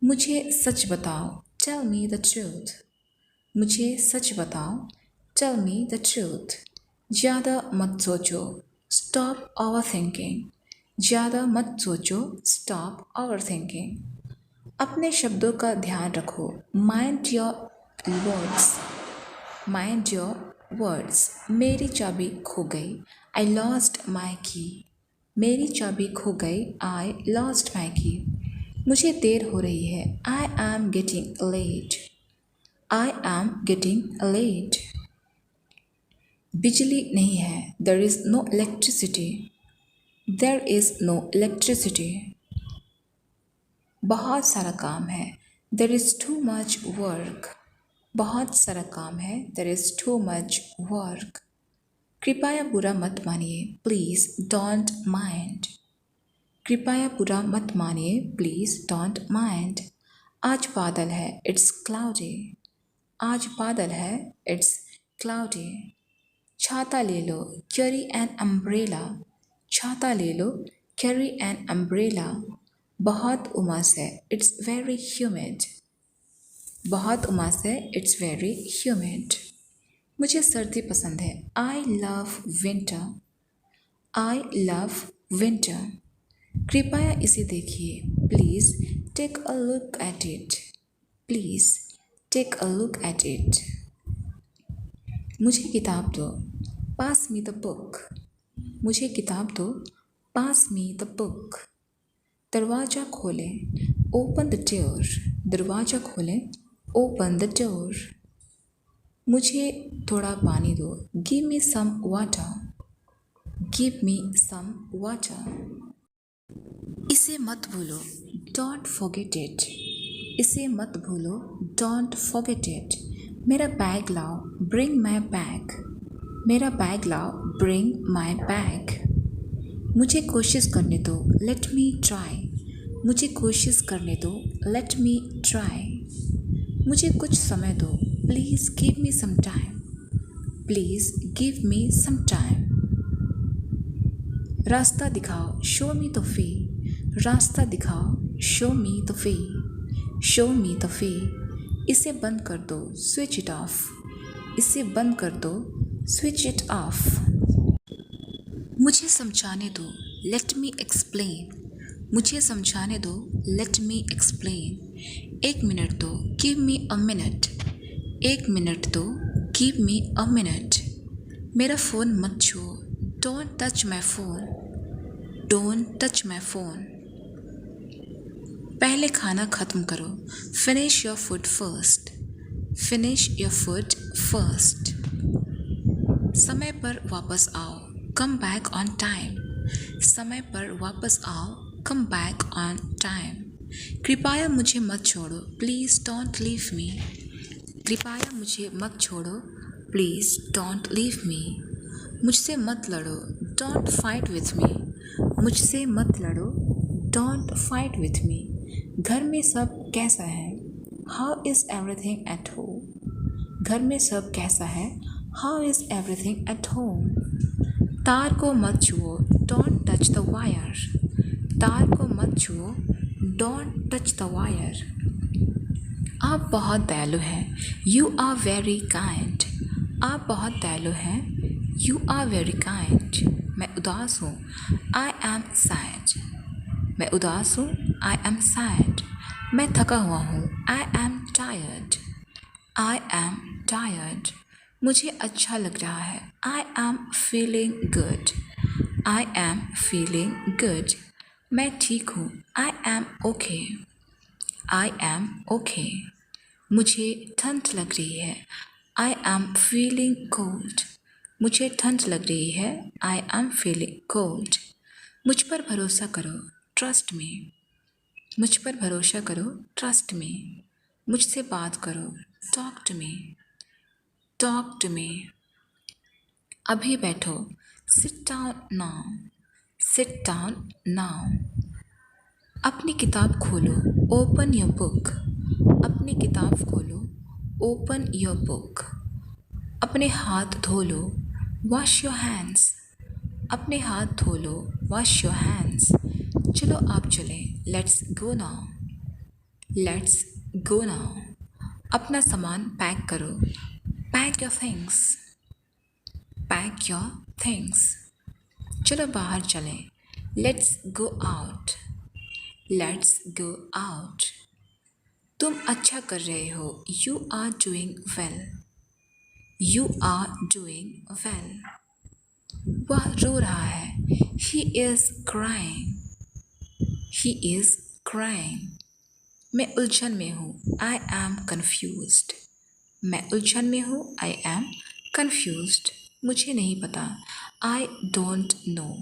मुझे सच बताओ, टेल मी द ट्रूथ। मुझे सच बताओ, टेल मी द ट्रूथ। ज़्यादा मत सोचो, स्टॉप ओवर थिंकिंग। ज़्यादा मत सोचो, स्टॉप ओवर थिंकिंग। अपने शब्दों का ध्यान रखो, mind your words. Mind your words. मेरी चाबी खो गई, आई लॉस्ट माई की। मेरी चाबी खो गई, आई लॉस्ट माई की। मुझे देर हो रही है, I am getting late. I am getting late. बिजली नहीं है, there is no electricity. There is no electricity. बहुत सारा काम है, there is too much work. बहुत सारा काम है, there is too much work. कृपया बुरा मत मानिए, प्लीज़ डोंट माइंड। कृपया बुरा मत मानिए, प्लीज़ डोंट माइंड। आज बादल है, इट्स क्लाउडी। आज बादल है, इट्स क्लाउडी। छाता ले लो, कैरी एन अम्ब्रेला। छाता ले लो, कैरी एन अम्ब्रेला। बहुत उमस है, इट्स वेरी ह्यूमिड। बहुत उमस है, इट्स वेरी ह्यूमिड। मुझे सर्दी पसंद है, I love winter. I love winter. कृपया इसे देखिए, please take a look at it. Please take a look at it. मुझे किताब दो, पास मी द बुक। मुझे किताब दो, पास मी द बुक। दरवाज़ा खोलें, ओपन द डोर। दरवाज़ा खोलें, ओपन द डोर। मुझे थोड़ा पानी दो, give me some water. Give me some water. इसे मत भूलो, डोंट फॉरगेट इट। इसे मत भूलो, डोंट फॉरगेट इट। मेरा बैग लाओ, ब्रिंग माई बैग। मेरा बैग लाओ, ब्रिंग माई बैग। मुझे कोशिश करने दो, लेट मी ट्राई। मुझे कोशिश करने दो, लेट मी ट्राई। मुझे कुछ समय दो, please give me some time. Please give me some time. रास्ता दिखाओ, शो मी द वे। रास्ता दिखाओ, show me the way. Show me the way. इसे बंद कर दो, स्विच इट ऑफ। इसे बंद कर दो, स्विच इट ऑफ। मुझे समझाने दो, लेट मी एक्सप्लेन। मुझे समझाने दो, लेट मी एक्सप्लेन। एक मिनट दो, गिव मी अ मिनट। एक मिनट दो, गिव मी अ मिनट। मेरा फ़ोन मत छुओ, don't touch my phone. Don't touch my phone. पहले खाना ख़त्म करो, finish your food first. Finish your food first. समय पर वापस आओ, कम बैक ऑन टाइम। समय पर वापस आओ, कम बैक ऑन टाइम। कृपया मुझे मत छोड़ो, प्लीज़ डोंट लीव मी। कृपया मुझे मत छोड़ो, प्लीज़ डोंट लीव मी। मुझसे मत लड़ो, डोंट फाइट विथ मी। मुझसे मत लड़ो, डोंट फाइट विथ मी। घर में सब कैसा है, how is everything at home. घर में सब कैसा है, how is everything at home. तार को मत छुओ, डोंट टच द वायर। तार को मत छुओ, डोंट टच द वायर। आप बहुत दयालु हैं, यू आर वेरी काइंड। आप बहुत दयालु हैं, यू आर वेरी काइंड। मैं उदास हूँ, आई एम सैड। मैं उदास हूँ, आई एम सैड। मैं थका हुआ हूँ, I am tired. I am tired. मुझे अच्छा लग रहा है, I am feeling good. I am feeling good. मैं ठीक हूँ, I am okay. I am okay. मुझे ठंड लग रही है, आई एम फीलिंग कोल्ड। मुझे ठंड लग रही है, आई एम फीलिंग कोल्ड। मुझ पर भरोसा करो, ट्रस्ट मी। मुझ पर भरोसा करो, ट्रस्ट मी। मुझसे बात करो, talk to me. Talk to me. अभी बैठो, sit down now. Sit down now. अपनी किताब खोलो, ओपन योर बुक। अपनी किताब खोलो, ओपन योर बुक। अपने हाथ धो लो, वॉश योर हैंड्स। अपने हाथ धो लो, वॉश योर हैंड्स। चलो आप चलें, let's go now. Let's go now. अपना सामान पैक करो, pack your things. Pack your things. चलो बाहर चलें, let's go out. Let's go out. तुम अच्छा कर रहे हो, you are doing well. You are doing well. वह रो रहा है, he is crying. He is crying. मैं उलझन में हूँ, आई एम कन्फ्यूज्ड। मैं उलझन में हूँ, आई एम कन्फ्यूज्ड। मुझे नहीं पता, आई डोंट नो।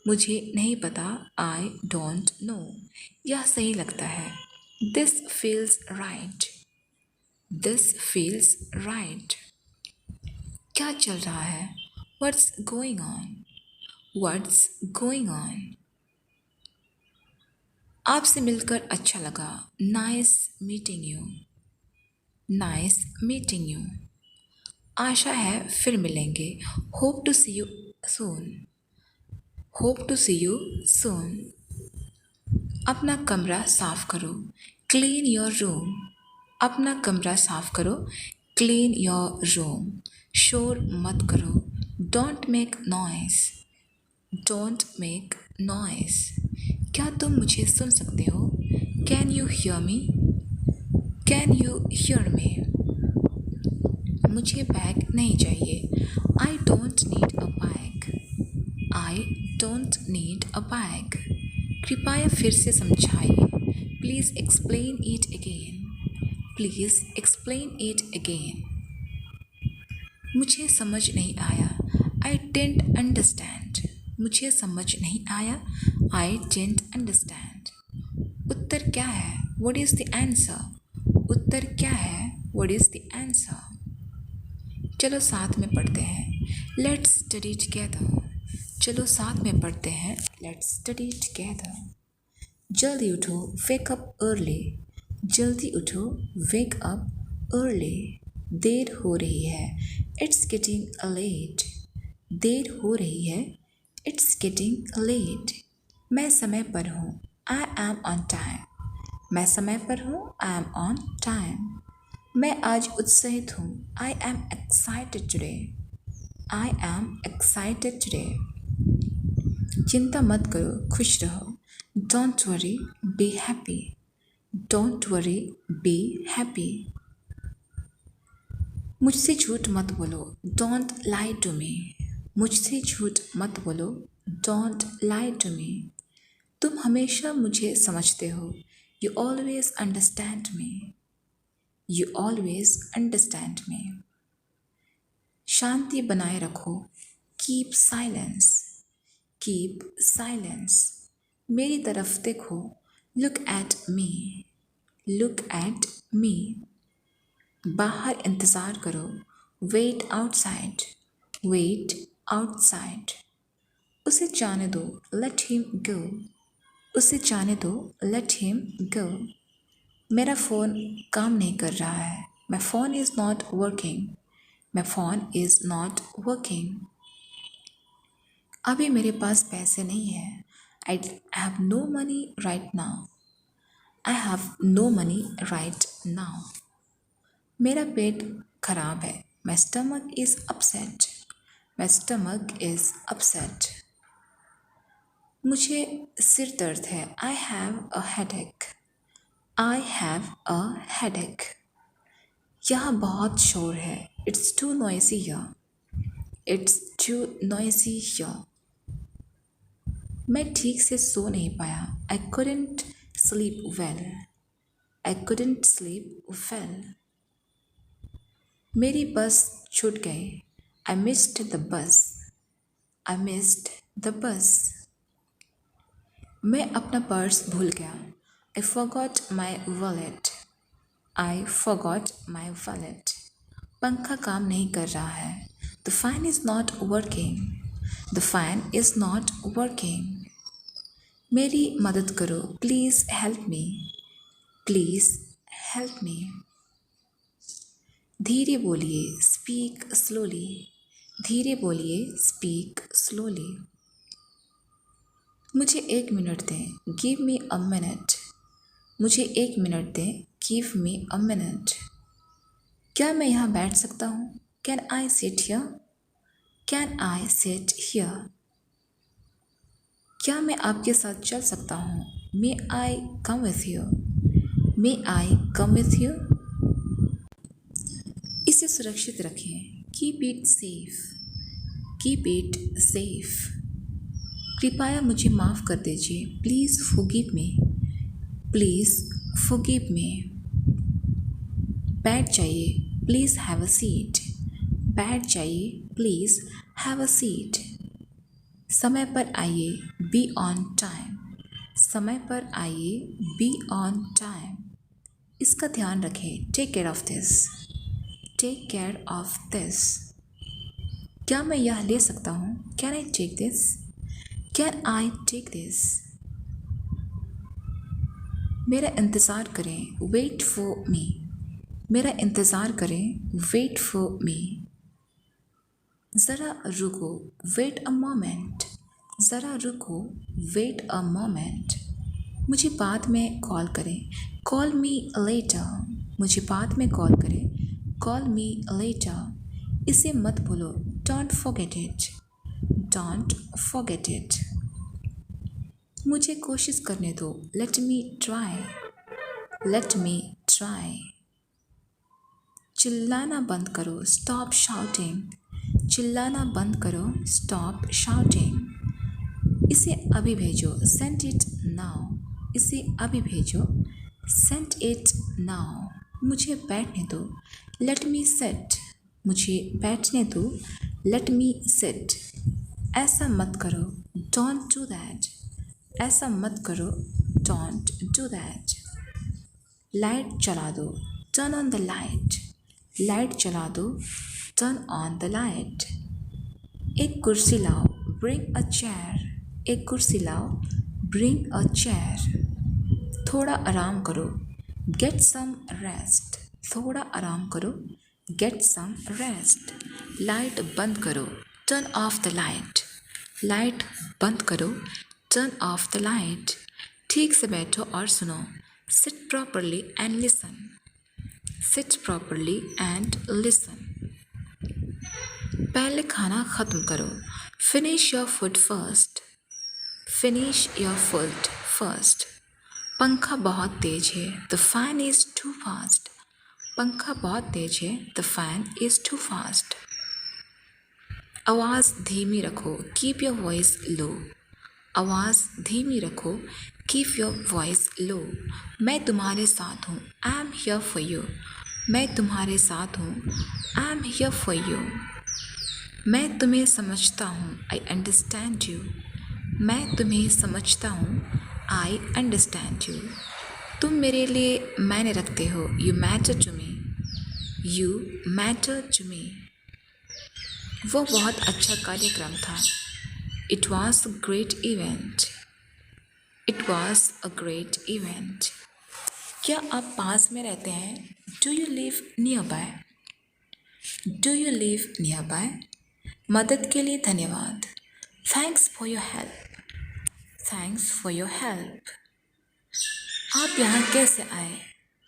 मुझे नहीं पता, आई डोंट नो। यह सही लगता है, this feels right. This feels right. क्या चल रहा है, what's going on. What's going on. आपसे मिलकर अच्छा लगा, nice meeting you. Nice meeting you. आशा है फिर मिलेंगे। Hope to see you soon. Hope to see you soon. अपना कमरा साफ करो। Clean your room. अपना कमरा साफ करो। Clean your room. शोर मत करो। Don't make noise. Don't make noise. क्या तुम मुझे सुन सकते हो? Can you hear me? Can you hear me? मुझे बैग नहीं चाहिए। I don't need a bag. I don't need a bag. कृपया फिर से समझाइए। Please explain it again. Please explain it again. मुझे समझ नहीं आया। आई डेंट अंडरस्टैंड। मुझे समझ नहीं आया। आई डेंट अंडरस्टैंड। उत्तर क्या है? What is the answer? उत्तर क्या है? What is the answer? चलो साथ में पढ़ते हैं। Let's study together. चलो साथ में पढ़ते हैं। Let's study together. जल्दी उठो, वेक अप अर्ली। जल्दी उठो, वेक अप अर्ली। देर हो रही है, इट्स गेटिंग लेट। देर हो रही है, इट्स गेटिंग लेट। मैं समय पर हूँ, आई एम ऑन टाइम। मैं समय पर हूँ, आई एम ऑन टाइम। मैं आज उत्साहित हूँ, I am excited today. I am excited today. चिंता मत करो, खुश रहो। Don't worry, be happy. Don't worry, be happy. मुझसे झूठ मत बोलो, डोंट लाई टू मी। मुझसे झूठ मत बोलो, डोंट लाई टू मी। तुम हमेशा मुझे समझते हो, you always understand me. You always understand me. शांति बनाए रखो, कीप साइलेंस। Keep silence. मेरी तरफ देखो, look at me. Look at me. बाहर इंतज़ार करो, वेट आउटसाइड। Wait outside. उसे जाने दो, लेट हिम गो। उसे जाने दो, लेट हिम गो। मेरा फ़ोन काम नहीं कर रहा है, my phone is not working. My phone is not working. अभी मेरे पास पैसे नहीं हैं, I have no money right now. I have no money right now. मेरा पेट खराब है, my stomach is upset. My stomach is upset. मुझे सिर दर्द है, I have a headache. I have a headache. यहाँ बहुत शोर है, it's too noisy here. It's too noisy here. मैं ठीक से सो नहीं पाया, आई couldn't sleep well। आई couldn't sleep well। मेरी बस छूट गई, I missed the bus. I missed the bus. मैं अपना पर्स भूल गया, आई forgot my wallet। I forgot my wallet। पंखा काम नहीं कर रहा है, the fan is not working. The fan is not working. मेरी मदद करो, please help me. Please help me. धीरे बोलिए, स्पीक स्लोली। धीरे बोलिए, स्पीक स्लोली। मुझे 1 मिनट दें, गिव मी अ मिनट। मुझे 1 मिनट दें, गिव मी अ मिनट। क्या मैं यहाँ बैठ सकता हूँ? Can I sit here? Can I sit here? क्या मैं आपके साथ चल सकता हूँ? May I come with you? May I come with you? इसे सुरक्षित रखें, keep it safe. Keep it safe. कृपया मुझे माफ़ कर दीजिए, please forgive me. Please forgive me. बैठ जाइए, प्लीज़ हैव अ सीट। बैठ जाइए, प्लीज़ हैव अ सीट। समय पर आइए, बी ऑन टाइम। समय पर आइए, बी ऑन टाइम। इसका ध्यान रखें, take care of this. Take care of this. क्या मैं यह ले सकता हूँ? Can I take this? Can I take this? मेरा इंतज़ार करें, वेट फॉर मी। मेरा इंतज़ार करें, वेट फॉर मी। ज़रा रुको, वेट अ मोमेंट। ज़रा रुको, वेट अ मोमेंट। मुझे बाद में कॉल करें, कॉल मी लेटर। मुझे बाद में कॉल करें, कॉल मी लेटर। इसे मत भूलो, don't forget it, don't forget it. मुझे कोशिश करने दो, let me try, let me try. चिल्लाना बंद करो, स्टॉप शाउटिंग। चिल्लाना बंद करो, स्टॉप शाउटिंग। इसे अभी भेजो, सेंड इट नाउ। इसे अभी भेजो, सेंड इट नाउ। मुझे बैठने दो, लेट मी सिट। मुझे बैठने दो, लेट मी सिट। ऐसा मत करो, डोंट डू दैट। ऐसा मत करो, डोंट डू दैट। लाइट चला दो, turn on the light. Light चला दो, टर्न ऑन द लाइट। एक कुर्सी लाओ, ब्रिंग अ चेयर। एक कुर्सी लाओ, ब्रिंग अ चेयर। थोड़ा आराम करो, गेट सम रेस्ट। थोड़ा आराम करो, गेट सम रेस्ट। लाइट बंद करो, turn off the light. Light बंद करो, टर्न ऑफ द लाइट। ठीक से बैठो और सुनो, sit properly and listen. Sit properly and listen. पहले खाना ख़त्म करो, finish your food first. Finish your food first. पंखा बहुत तेज है, the fan is too fast. पंखा बहुत तेज है, the fan is too fast. आवाज़ धीमी रखो, कीप योर वॉइस लो। आवाज़ धीमी रखो, कीप योर वॉइस लो। मैं तुम्हारे साथ हूँ, I am here for you. मैं तुम्हारे साथ हूँ, I am here for you. मैं तुम्हें समझता हूँ, आई अंडरस्टैंड यू। मैं तुम्हें समझता हूँ, आई अंडरस्टैंड यू। तुम मेरे लिए मायने रखते हो, you matter to me. You matter to me. वो बहुत अच्छा कार्यक्रम था, it was a great event. It was a great event. क्या आप पास में रहते हैं, do you live nearby. Do you live nearby. मदद के लिए धन्यवाद, thanks for your help. Thanks for your help. आप यहाँ कैसे आए,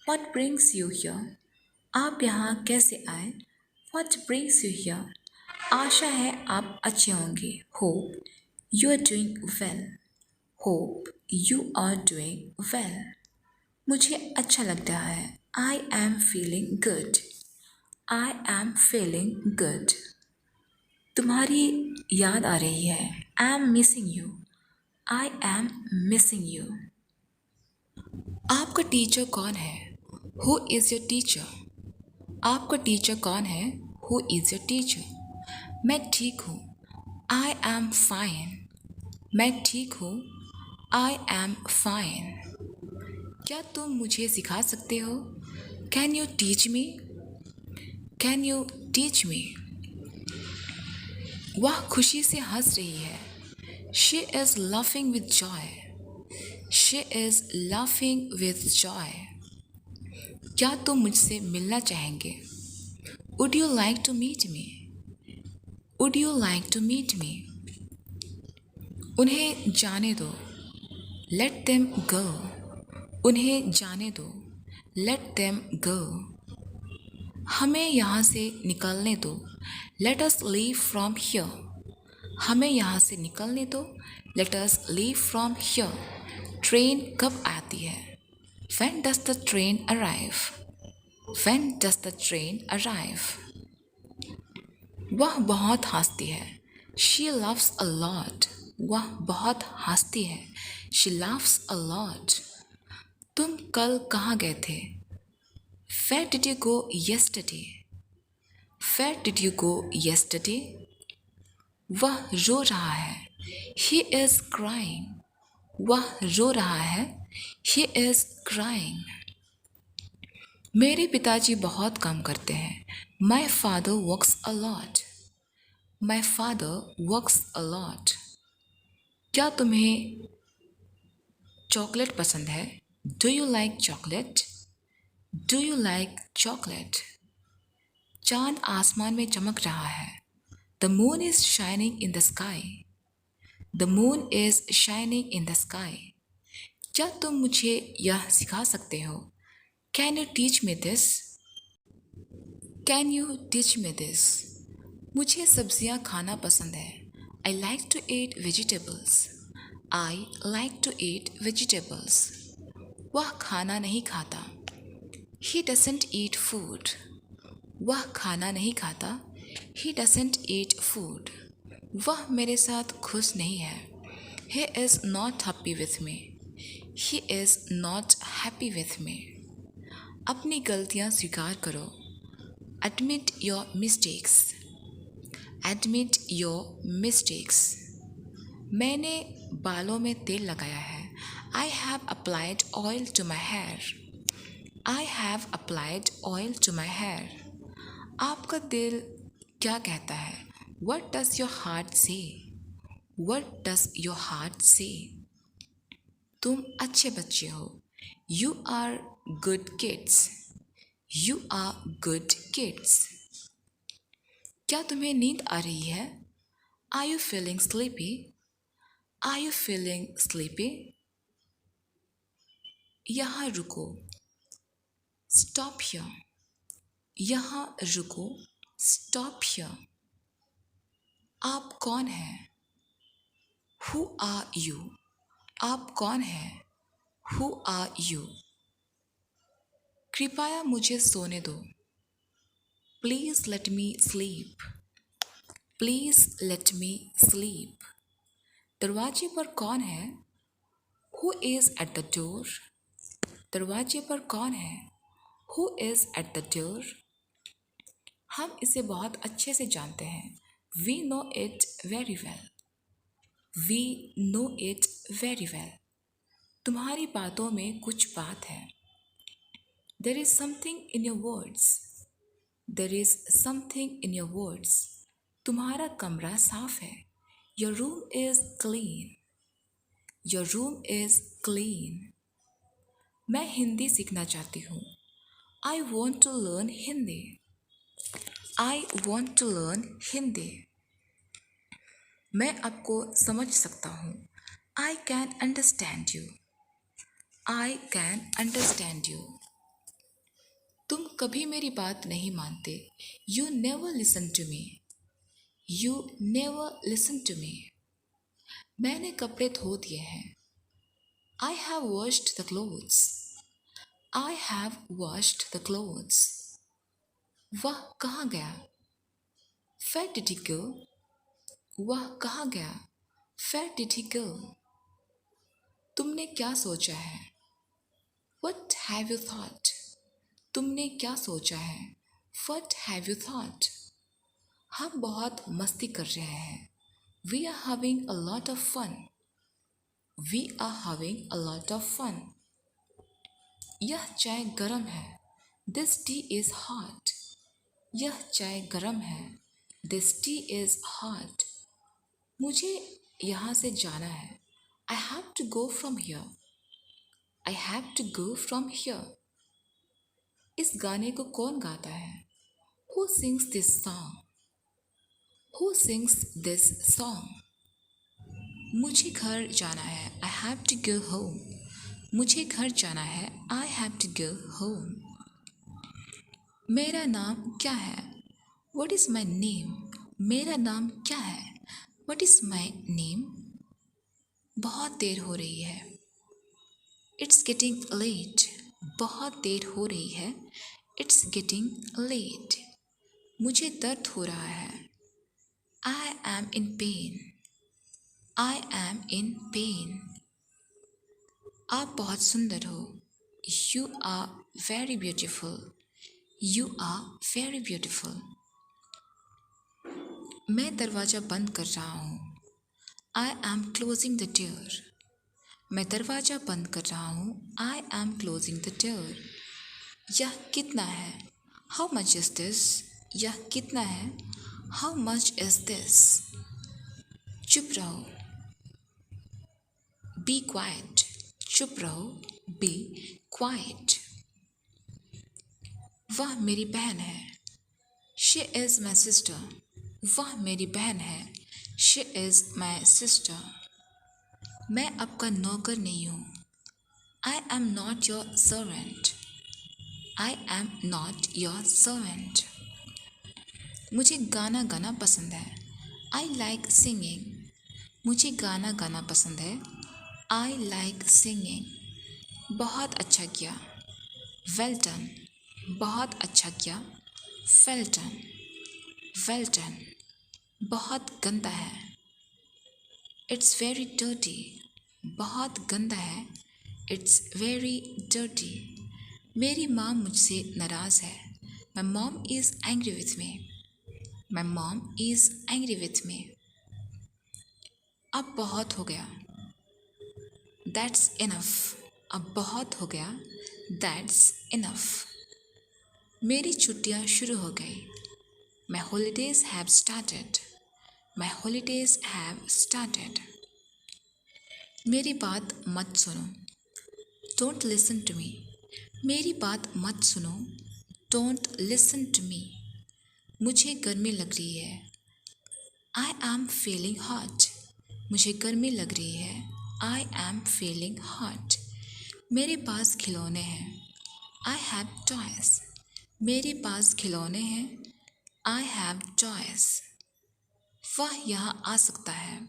व्हाट ब्रिंग्स यू हियर। आप यहाँ कैसे आए, व्हाट ब्रिंग्स यू हियर। आशा है आप अच्छे होंगे, hope you are doing well. Hope you are doing well. मुझे अच्छा लग रहा है, I am feeling good. I am feeling good. तुम्हारी याद आ रही है, I am missing you. I am missing you. आपका टीचर कौन है, हु इज़ योर टीचर। आपका टीचर कौन है, हु इज़ योर टीचर। मैं ठीक हूँ, आई एम फाइन। मैं ठीक हूँ, आई एम फाइन। क्या तुम मुझे सिखा सकते हो, can you teach me. Can you teach me. वह खुशी से हंस रही है, she is laughing with joy. She is laughing with joy. क्या तुम मुझसे मिलना चाहेंगे, would you like to meet me. Would you like to meet me. उन्हें जाने दो, लेट देम गो। उन्हें जाने दो, लेट देम गो। हमें यहाँ से निकलने दो, let us leave from here. हमें यहाँ से निकलने दो, let us leave from here. Train कब आती है, when does the train arrive. When does the train arrive. वह बहुत हंसती है, शी लव्स अ लॉट। वह बहुत हंसती है, शी लव्स अ लॉट। तुम कल कहाँ गए थे, where did you go yesterday. Where did you go yesterday. वह रो रहा है, ही इज़ क्राइंग। वह रो रहा है, ही इज़ क्राइंग। मेरे पिताजी बहुत काम करते हैं, my father works a lot. My father works a lot. क्या तुम्हें चॉकलेट पसंद है, do you like chocolate. Do you like chocolate. चांद आसमान में चमक रहा है, The moon is shining in the sky. The moon is shining in the sky. क्या तुम मुझे यह सिखा सकते हो? Can you teach me this? Can you teach me this? मुझे सब्जियां खाना पसंद है. I like to eat vegetables. I like to eat vegetables. वह खाना नहीं खाता. He doesn't eat food. वह खाना नहीं खाता. He doesn't eat food. वह मेरे साथ खुश नहीं है. He is not happy with me. He is not happy with me. अपनी गलतियां स्वीकार करो. Admit your mistakes. Admit your mistakes. मैंने बालों में तेल लगाया है. I have applied oil to my hair. I have applied oil to my hair. आपका दिल क्या कहता है? What does your heart say? What does your heart say? तुम अच्छे बच्चे हो. You are good kids. You are good kids. क्या तुम्हें नींद आ रही है? Are you feeling sleepy? Are you feeling sleepy? यहाँ रुको. Stop here. यहाँ रुको. Stop here. आप कौन हैं? Who are you? आप कौन हैं? Who are you? कृपया मुझे सोने दो. Please let me sleep. Please let me sleep. दरवाजे पर कौन है? Who is at the door? दरवाजे पर कौन है? Who is at the door? हम इसे बहुत अच्छे से जानते हैं. We know it very well. We know it very well. तुम्हारी बातों में कुछ बात है. There is something in your words. There is something in your words. तुम्हारा कमरा साफ है. Your room is clean. Your room is clean. मैं हिंदी सीखना चाहती हूँ. I want to learn Hindi. I want to learn Hindi. मैं आपको समझ सकता हूँ. I can understand you. I can understand you. तुम कभी मेरी बात नहीं मानते. You never listen to me. You never listen to me. मैंने कपड़े धो दिए हैं. I have washed the clothes. I have washed the clothes. वह कहाँ गया? Where did he go? वह कहाँ गया? Where did he go? तुमने क्या सोचा है? What have you thought? तुमने क्या सोचा है? What have you thought? हम बहुत मस्ती कर रहे हैं. We are having a lot of fun. We are having a lot of fun. यह चाय गरम है. This tea is hot. यह चाय गरम है. This tea is hot. मुझे यहाँ से जाना है. I have to go from here. I have to go from here. इस गाने को कौन गाता है? Who sings this song? Who sings this song? मुझे घर जाना है. I have to go home. मुझे घर जाना है. I have to go home. मेरा नाम क्या है? What is my name? मेरा नाम क्या है? What is my name? बहुत देर हो रही है. It's getting late. बहुत देर हो रही है. It's getting late. मुझे दर्द हो रहा है. I am in pain. I am in pain. आप बहुत सुंदर हो. You are very beautiful. You are very beautiful. मैं दरवाज़ा बंद कर रहा हूँ. I am closing the door. मैं दरवाज़ा बंद कर रहा हूँ. I am closing the door. यह कितना है? How much is this? यह कितना है? How much is this? चुप रहो. Be quiet. चुप रहो. Be quiet. वह मेरी बहन है. She is my sister. वह मेरी बहन है। She is my sister. मैं आपका नौकर नहीं हूँ। I am not your servant. I am not your servant. मुझे गाना गाना पसंद है। I like singing. मुझे गाना गाना पसंद है। I like singing. बहुत अच्छा किया। Well done. बहुत अच्छा किया। Well done. Well done. बहुत गंदा है। It's very dirty. बहुत गंदा है। It's very dirty. मेरी माँ मुझसे नाराज़ है। माई mom is angry with me. My mom is angry with me. अब बहुत हो गया। That's enough. अब बहुत हो गया। That's enough. मेरी छुट्टियाँ शुरू हो गई। My holidays have started. My holidays have started. मेरी बात मत सुनो। Don't listen to me. मेरी बात मत सुनो। Don't listen to me. मुझे गर्मी लग रही है। I am feeling hot. मुझे गर्मी लग रही है। I am feeling hot. मेरे पास खिलौने हैं। I have toys. मेरे पास खिलौने हैं। I have toys. वह यहाँ आ सकता है।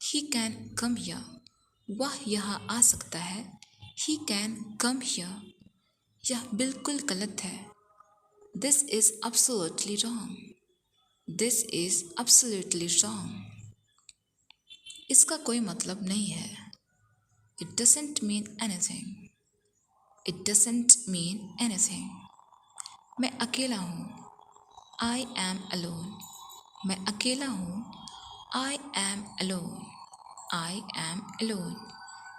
He can come here. वह यहाँ आ सकता है। He can come here. यह बिल्कुल गलत है। This is absolutely wrong. This is absolutely wrong. इसका कोई मतलब नहीं है। It doesn't mean anything. It doesn't mean anything. मैं अकेला हूँ। I am alone. मैं अकेला हूँ। I am alone. I am alone.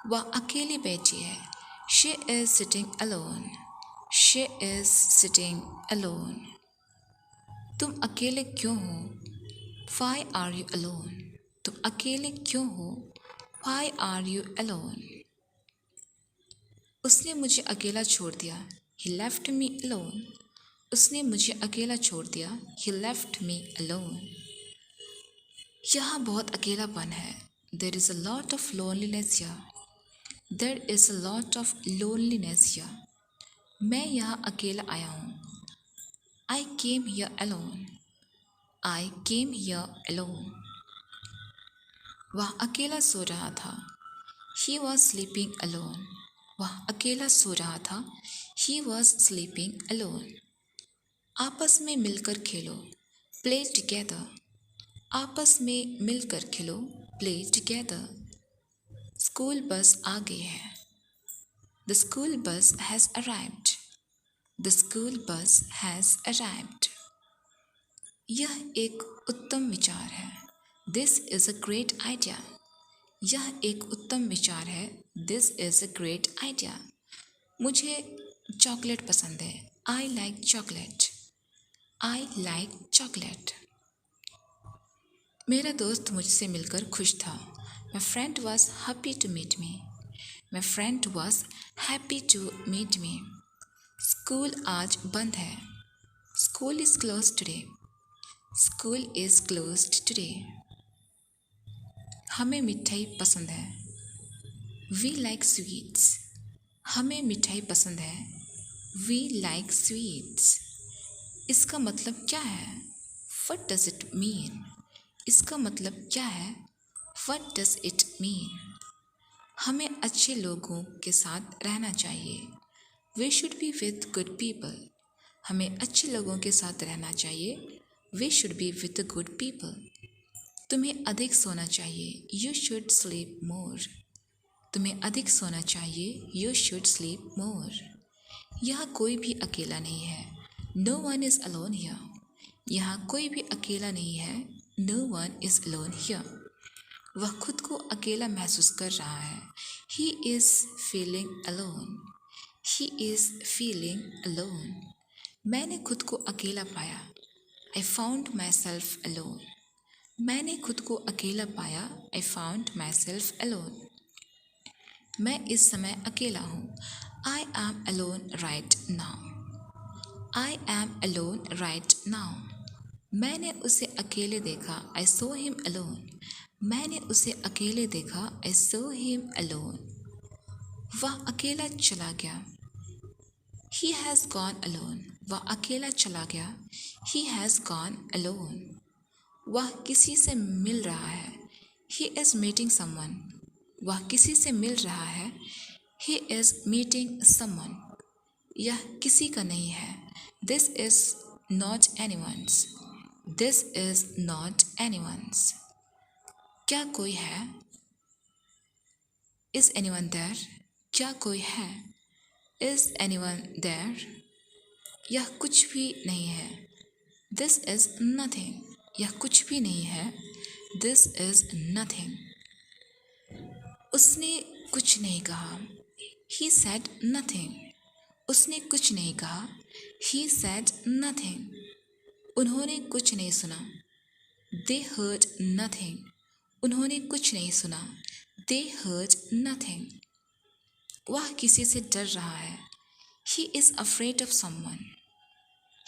वह अकेली बैठी है। She is sitting alone. She is sitting alone. तुम अकेले क्यों हो? Why are you alone? तुम अकेले क्यों हो? Why are you alone? उसने मुझे अकेला छोड़ दिया। He left me alone. उसने मुझे अकेला छोड़ दिया। He left me alone. यहाँ बहुत अकेलापन है। There is a lot of loneliness here. There is a lot of loneliness here. मैं यहाँ अकेला आया हूँ। I came here alone. I came here alone. वह अकेला सो रहा था। He was sleeping alone. वह अकेला सो रहा था। He was sleeping alone. आपस में मिलकर खेलो। Play together. आपस में मिलकर खेलो। Play together. स्कूल बस आ गई है। The school bus has arrived. The school bus has arrived. यह एक उत्तम विचार है। This is a great idea. यह एक उत्तम विचार है। This is a great idea. मुझे चॉकलेट पसंद है। I like chocolate. I like chocolate. मेरा दोस्त मुझसे मिलकर खुश था। My friend was happy to meet me. My friend was happy to meet me. School आज बंद है। School is closed today. School is closed today. हमें मिठाई पसंद है। We like sweets. हमें मिठाई पसंद है। We like sweets. इसका मतलब क्या है? What does it mean? इसका मतलब क्या है? What does it mean? हमें अच्छे लोगों के साथ रहना चाहिए। We should be with good people. हमें अच्छे लोगों के साथ रहना चाहिए। We should be with good people. तुम्हें अधिक सोना चाहिए। You should sleep more. तुम्हें अधिक सोना चाहिए। You should sleep more. यहाँ कोई भी अकेला नहीं है। No one is alone here. यहाँ कोई भी अकेला नहीं है। No one is alone here. वह खुद को अकेला महसूस कर रहा है। He is feeling alone. He is feeling alone. मैंने खुद को अकेला पाया। I found myself alone. मैंने खुद को अकेला पाया। I found myself alone. मैं इस समय अकेला हूँ। I am alone right now. I am alone right now. मैंने उसे अकेले देखा, I saw him alone. मैंने उसे अकेले देखा, I saw him alone. वह अकेला चला गया, He has gone alone. वह अकेला चला गया, He has gone alone. वह किसी से मिल रहा है, He is meeting someone. वह किसी से मिल रहा है, He is meeting someone. यह किसी का नहीं है, This is not anyone's. This is not anyone's. क्या कोई है? Is anyone there? क्या कोई है? Is anyone there? यह कुछ भी नहीं है, This is nothing. यह कुछ भी नहीं है, This is nothing. उसने कुछ नहीं कहा, He said nothing. उसने कुछ नहीं कहा, He said nothing. उन्होंने कुछ नहीं सुना, They heard nothing. उन्होंने कुछ नहीं सुना, They heard nothing. वह किसी से डर रहा है, He is afraid of someone.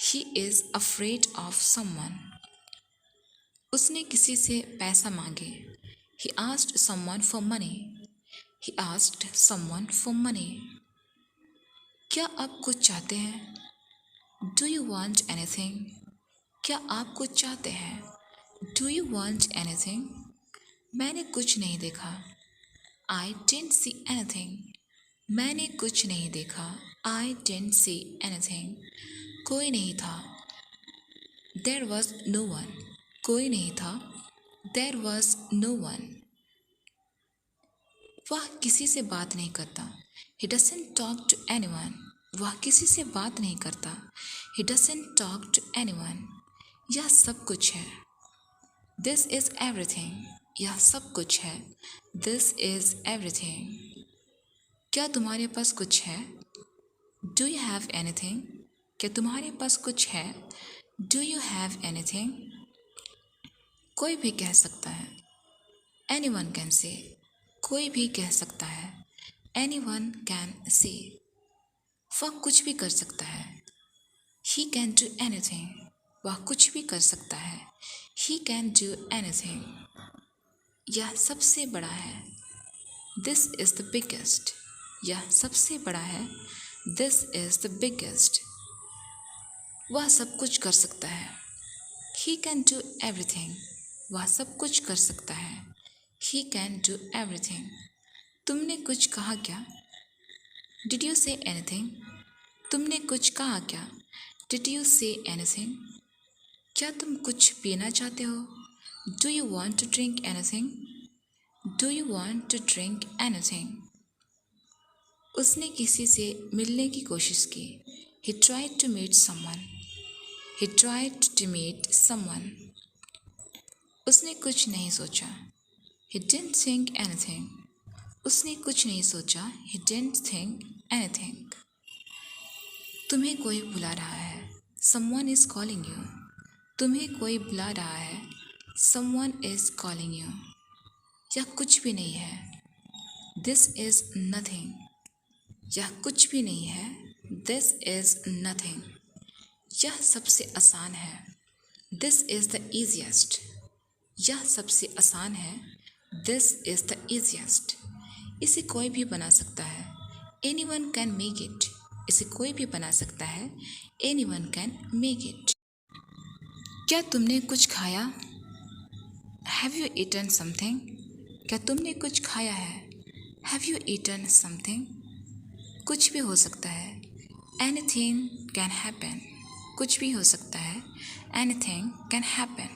He is afraid of someone. उसने किसी से पैसा मांगे, He asked someone for money. He asked someone for money. क्या आप कुछ चाहते हैं? Do you want anything? क्या आप कुछ चाहते हैं? Do you want anything? मैंने कुछ नहीं देखा, I didn't see anything. मैंने कुछ नहीं देखा, I didn't see anything. कोई नहीं था, There was no one. कोई नहीं था, There was no one. वह किसी से बात नहीं करता, He doesn't talk to anyone. वह किसी से बात नहीं करता, He doesn't talk to anyone. यह सब कुछ है, This is everything. यह सब कुछ है, This is everything. क्या तुम्हारे पास कुछ है? Do you have anything? क्या तुम्हारे पास कुछ है? Do you have anything? कोई भी कह सकता है, Anyone can say. कोई भी कह सकता है, Anyone can say. वह कुछ भी कर सकता है, He can do anything. वह कुछ भी कर सकता है, He can do anything. यह सबसे बड़ा है, This is the biggest. यह सबसे बड़ा है, This is the biggest. वह सब कुछ कर सकता है, He can do everything. वह सब कुछ कर सकता है, He can do everything. तुमने कुछ कहा क्या? Did you say anything? तुमने कुछ कहा क्या? Did you say anything? क्या तुम कुछ पीना चाहते हो? Do you want to drink anything? Do you want to drink anything? उसने किसी से मिलने की कोशिश की, He tried to meet someone. He tried to meet someone. उसने कुछ नहीं सोचा, He didn't think anything. उसने कुछ नहीं सोचा, He didn't think anything. तुम्हें कोई बुला रहा है, Someone is calling you. तुम्हें कोई बुला रहा है, Someone is calling you. यह कुछ भी नहीं है, This is nothing. यह कुछ भी नहीं है, This is nothing. यह सबसे आसान है, This is the easiest. यह सबसे आसान है, This is the easiest. इसे कोई भी बना सकता है, Anyone can make it. इसे कोई भी बना सकता है, Anyone can make it. क्या तुमने कुछ खाया? Have you eaten something? क्या तुमने कुछ खाया है? Have you eaten something? कुछ भी हो सकता है, Anything can happen. कुछ भी हो सकता है, Anything can happen.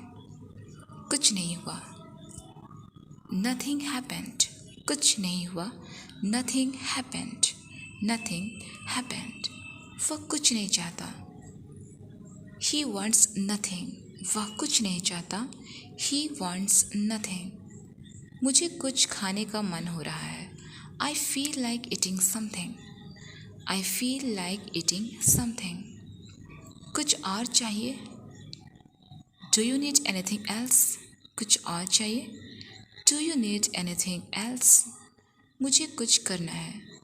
कुछ नहीं हुआ, Nothing happened. कुछ नहीं हुआ, Nothing happened. Nothing happened. वह कुछ नहीं चाहता, He wants nothing. वह कुछ नहीं चाहता, He wants nothing. मुझे कुछ खाने का मन हो रहा है, I feel like eating something. I feel like eating something. कुछ और चाहिए, Do you need anything else? कुछ और चाहिए, Do you need anything else? मुझे कुछ करना है,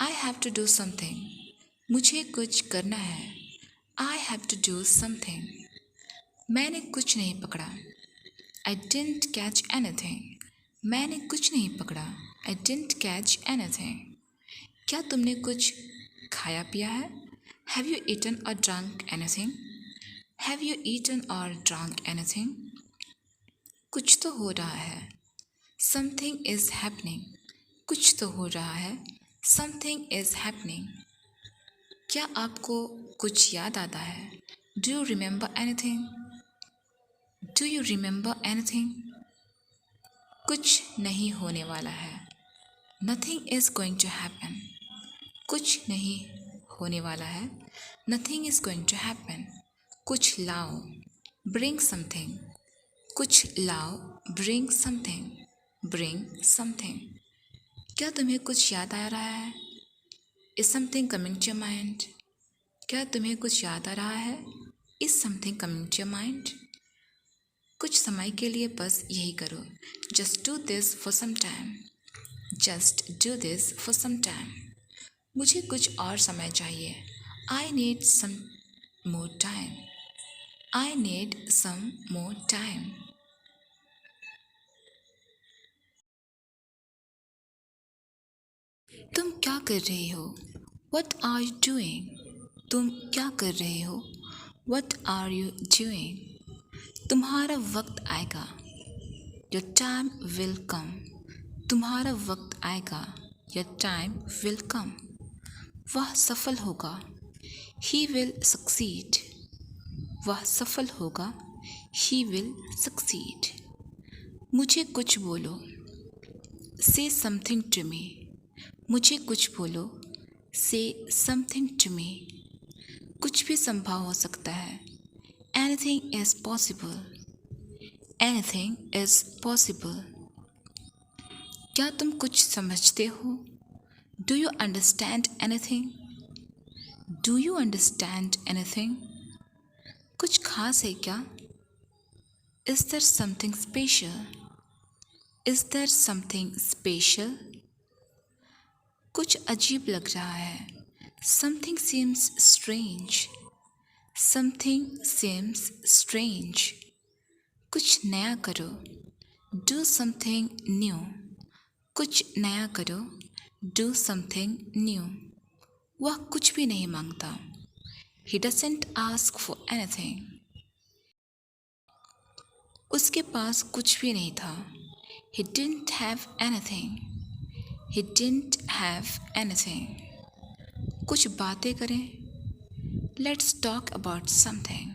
I have to do something. मुझे कुछ करना है, I have to do something. मैंने कुछ नहीं पकड़ा। I didn't catch anything. मैंने कुछ नहीं पकड़ा। I didn't catch anything. क्या तुमने कुछ खाया पिया है? Have you eaten or drunk anything? Have you eaten or drunk anything? कुछ तो हो रहा है। Something is happening. कुछ तो हो रहा है। Something is happening. क्या आपको कुछ याद आता है? Do you remember anything? Do you remember anything? कुछ नहीं होने वाला है। Nothing is going to happen. कुछ नहीं होने वाला है। Nothing is going to happen. कुछ लाओ। Bring something. कुछ लाओ। Bring something. Bring something. क्या तुम्हें कुछ याद आ रहा है? Is something coming to your mind? क्या तुम्हें कुछ याद आ रहा है? Is something coming to your mind? कुछ समय के लिए बस यही करो। Just do this for some time. Just do this for some time. मुझे कुछ और समय चाहिए। I need some more time. I need some more time. तुम क्या कर रही हो? What are you doing? तुम क्या कर रहे हो? What are you doing? तुम्हारा वक्त आएगा। Your time will come. तुम्हारा वक्त आएगा। Your time will come. वह सफल होगा। He will succeed. वह सफल होगा। He will succeed. मुझे कुछ बोलो। Say something to me. मुझे कुछ बोलो। Say something to me. कुछ भी संभव हो सकता है। Anything is possible. Anything is possible. क्या तुम कुछ समझते हो? Do you understand anything? Do you understand anything? कुछ खास है क्या? Is there something special? Is there something special? कुछ अजीब लग रहा है। Something seems strange. Something seems strange. कुछ नया करो। Do something new. कुछ नया करो। Do something new. वह कुछ भी नहीं मांगता। He doesn't ask for anything. उसके पास कुछ भी नहीं था। He didn't have anything. He didn't have anything. कुछ बातें करें। Let's talk about something.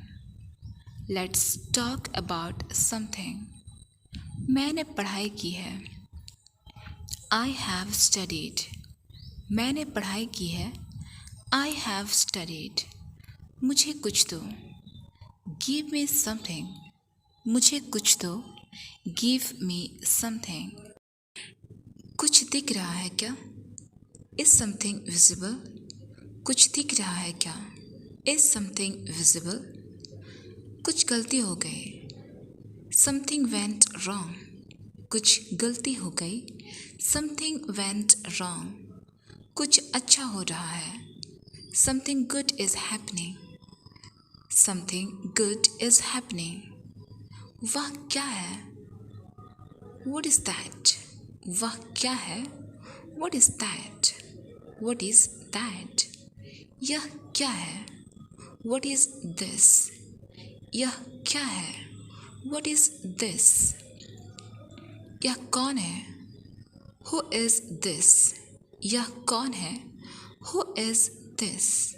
Let's talk about something. मैंने पढ़ाई की है। I have studied. मैंने पढ़ाई की है। I have studied. मुझे कुछ दो। Give me something. मुझे कुछ दो। Give me something. कुछ दिख रहा है क्या? Is something visible? कुछ दिख रहा है क्या? Is something visible? कुछ गलती हो गई। Something went wrong. कुछ गलती हो गई। Something went wrong. कुछ अच्छा हो रहा है। Something good is happening. Something good is happening. वह क्या है? What is that? वह क्या है? What is that? What is that? यह क्या है? What is this? यह क्या है? What is this? यह कौन है? Who is this? यह कौन है? Who is this?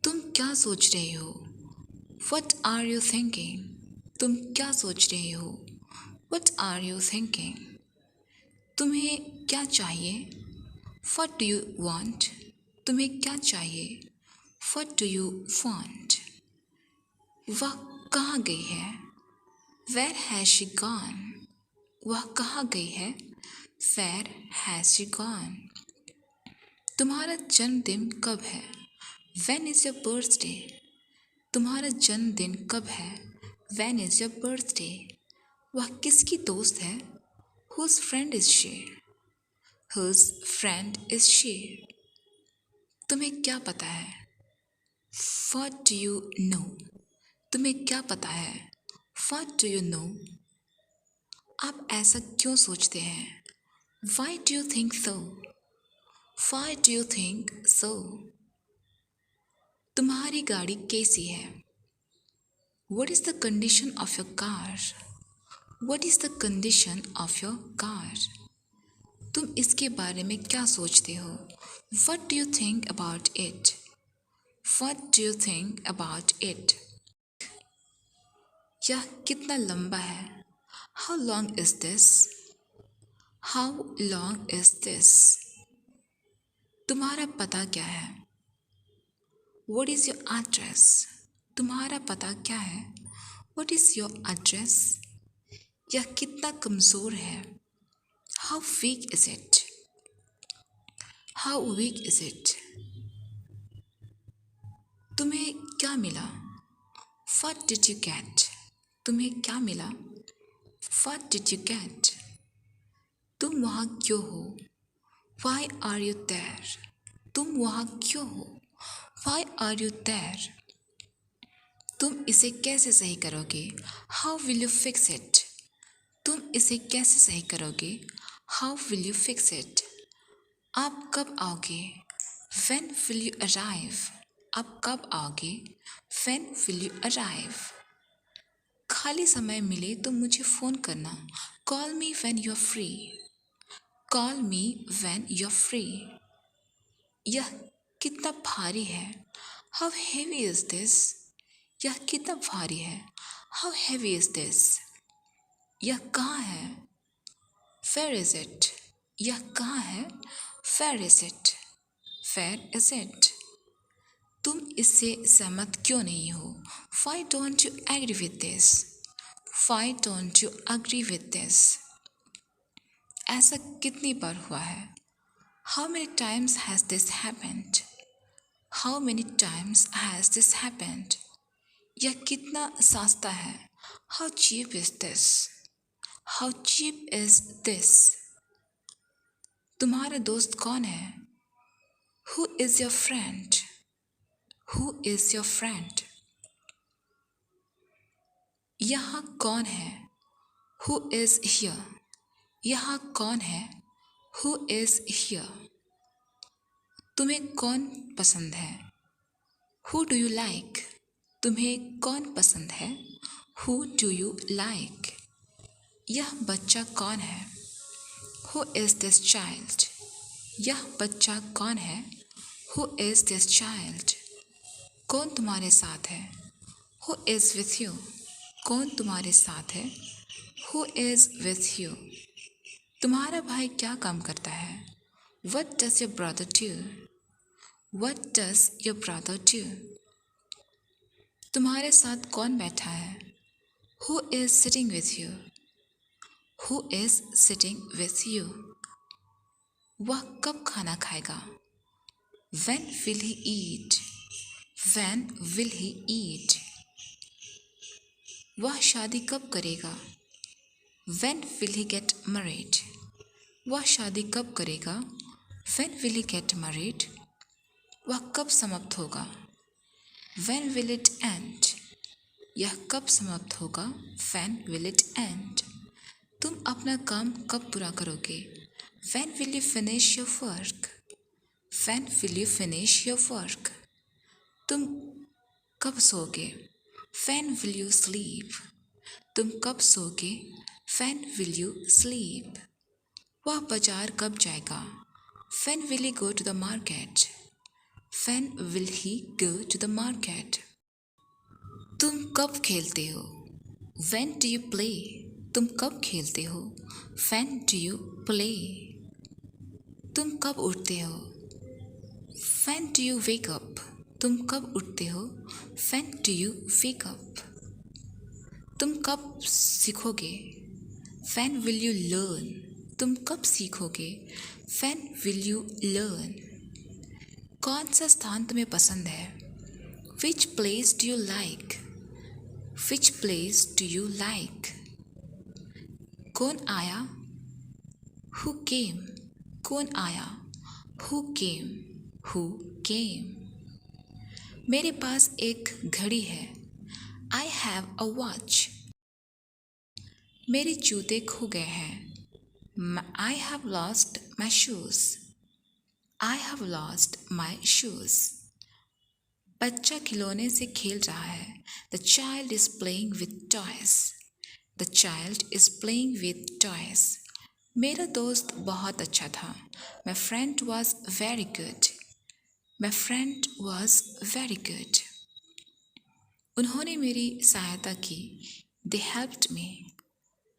तुम क्या सोच रहे हो? What are you thinking? तुम क्या सोच रहे हो? What are you thinking? तुम्हें क्या चाहिए? What do you want? तुम्हें क्या चाहिए? What do you want? वह कहाँ गई है? Where has she gone? वह कहाँ गई है? Where has she gone? तुम्हारा जन्मदिन कब है? When is your birthday? तुम्हारा जन्मदिन कब है? When is your birthday? वह किसकी दोस्त है? Whose friend is she? Whose friend is she? तुम्हें क्या पता है? What do you know? तुम्हें क्या पता है? What do you know? आप ऐसा क्यों सोचते हैं? Why do you think so? Why do you think so? तुम्हारी गाड़ी कैसी है? What is the condition of your car? What is the condition of your car? तुम इसके बारे में क्या सोचते हो? What do you think about it? What do you think about it? यह कितना लंबा है? How long is this? How long is this? तुम्हारा पता क्या है? What is your address? तुम्हारा पता क्या है? What is your address? यह कितना कमज़ोर है? How weak is it? How weak is it? तुम्हें क्या मिला? What did you get? तुम्हें क्या मिला? What did you get? तुम वहाँ क्यों हो? Why are you there? तुम वहाँ क्यों हो? Why are you there? तुम इसे कैसे सही करोगे? How will you fix it? तुम इसे कैसे सही करोगे? How will you fix it? आप कब आओगे? When will you arrive? आप कब आओगे? When will you arrive? खाली समय मिले तो मुझे फ़ोन करना. Call me when you're free. Call me when you're free. यह कितना भारी है? How heavy is this? यह कितना भारी है? How heavy is this? यह कहाँ है? Where is it? यह कहाँ है? Where is it? Where is it? तुम इससे सहमत क्यों नहीं हो? Why don't you agree with this? Why don't you agree with this? ऐसा कितनी बार हुआ है? How many times has this happened? How many times has this happened? यह कितना सस्ता है? How cheap is this? How cheap is this? तुम्हारा दोस्त कौन है? Who is your friend? Who is your friend? यहाँ कौन है? Who is here? यहाँ कौन है? Who is here? तुम्हें कौन पसंद है? Who do you like? तुम्हें कौन पसंद है? Who do you like? यह बच्चा कौन है? Who is this child? यह बच्चा कौन है? Who is this child? कौन तुम्हारे साथ है? Who is with you? कौन तुम्हारे साथ है? Who is with you? तुम्हारा भाई क्या काम करता है? What does your brother do? What does your brother do? तुम्हारे साथ कौन बैठा है? Who is sitting with you? Who is sitting with you? वह कब खाना खाएगा? When will he eat? When will he eat? वह शादी कब करेगा? When will he get married? वह शादी कब करेगा? When will he get married? वह कब समाप्त होगा? When will it end? यह कब समाप्त होगा? When will it end? तुम अपना काम कब पूरा करोगे? When will you finish your work? When will you finish your work? तुम कब सोओगे? When will you sleep? तुम कब सोओगे? When will you sleep? वह बाजार कब जाएगा? When will he go to the market? When will he go to the market? तुम कब खेलते हो? When do you play? तुम कब खेलते हो? When do you play? तुम कब उठते हो? When do you wake up? तुम कब उठते हो? When do you wake up? तुम कब सीखोगे? When will you learn? तुम कब सीखोगे? When will you learn? कौन सा स्थान तुम्हें पसंद है? Which place do you like? Which place do you like? कौन आया? Who came? कौन आया? Who came? Who came? मेरे पास एक घड़ी है. I have a watch. मेरे जूते खो गए हैं. I have lost my shoes. I have lost my shoes. बच्चा खिलौने से खेल रहा है. The child is playing with toys. The child is playing with toys. मेरा दोस्त बहुत अच्छा था. My friend was very good. My friend was very good. उन्होंने मेरी सहायता की. They helped me.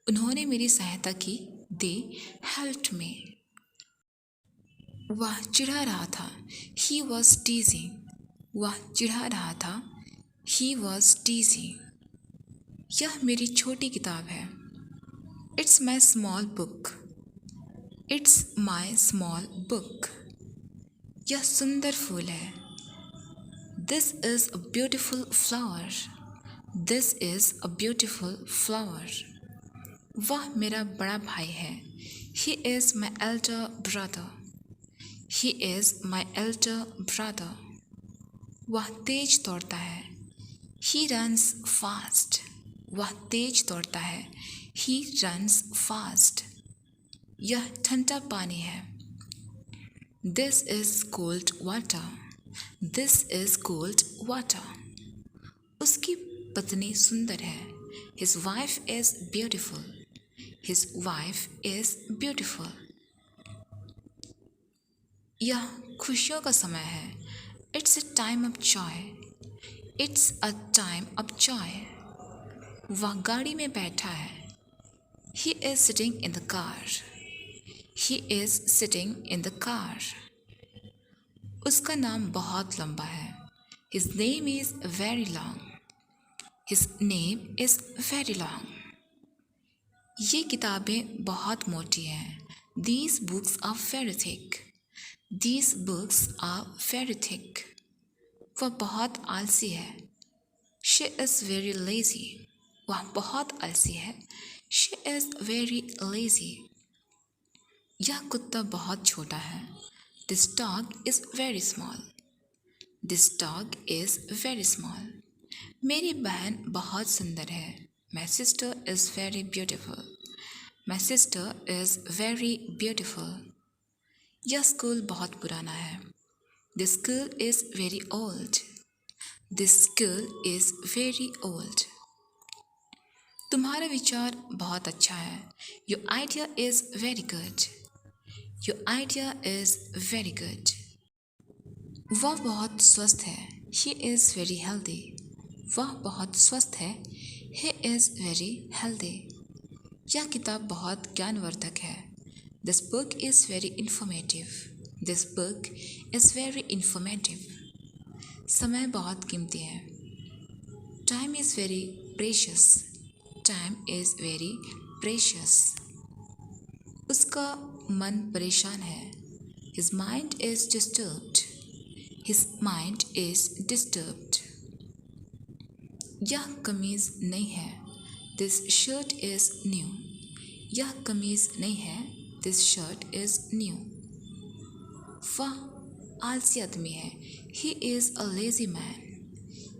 उन्होंने मेरी सहायता की. They helped me. वह चिढ़ा रहा था. He was teasing. वह चिढ़ा रहा था. He was teasing. यह मेरी छोटी किताब है. It's my small book. It's my small book. यह सुंदर फूल है. This is a beautiful flower. This is a beautiful flower. वह मेरा बड़ा भाई है. He is my elder brother. He is my elder brother. वह तेज दौड़ता है. He runs fast. वह तेज दौड़ता है. He runs fast. यह ठंडा पानी है. This is cold water. This is cold water. उसकी पत्नी सुंदर है. His wife is beautiful. His wife is beautiful. यह खुशियों का समय है. It's a time of joy. It's a time of joy. वह गाड़ी में बैठा है. He is sitting in the car. He is sitting in the car. उसका नाम बहुत लंबा है. His name is very long. His name is very long. ये किताबें बहुत मोटी हैं. These books are very thick. These books are very thick. वह बहुत आलसी है. She is very lazy. वह बहुत आलसी है. She is very lazy. यह कुत्ता बहुत छोटा है. This dog is very small. This dog is very small. मेरी बहन बहुत सुंदर है. My sister is very beautiful. My sister is very beautiful. यह स्कूल बहुत पुराना है. This school is very old. This school is very old. तुम्हारा विचार बहुत अच्छा है. Your idea is very good. Your idea is very good. वह बहुत स्वस्थ है. He is very healthy. वह बहुत स्वस्थ है. He is very healthy. यह किताब बहुत ज्ञानवर्धक है. This book is very informative. This book is very informative. समय बहुत कीमती है. Time is very precious. Time is very precious. उसका मन परेशान है. His mind is disturbed. His mind is disturbed. यह कमीज नई है. This shirt is new. यह कमीज नई है. This shirt is new. वह आलसी आदमी है. He is a lazy man.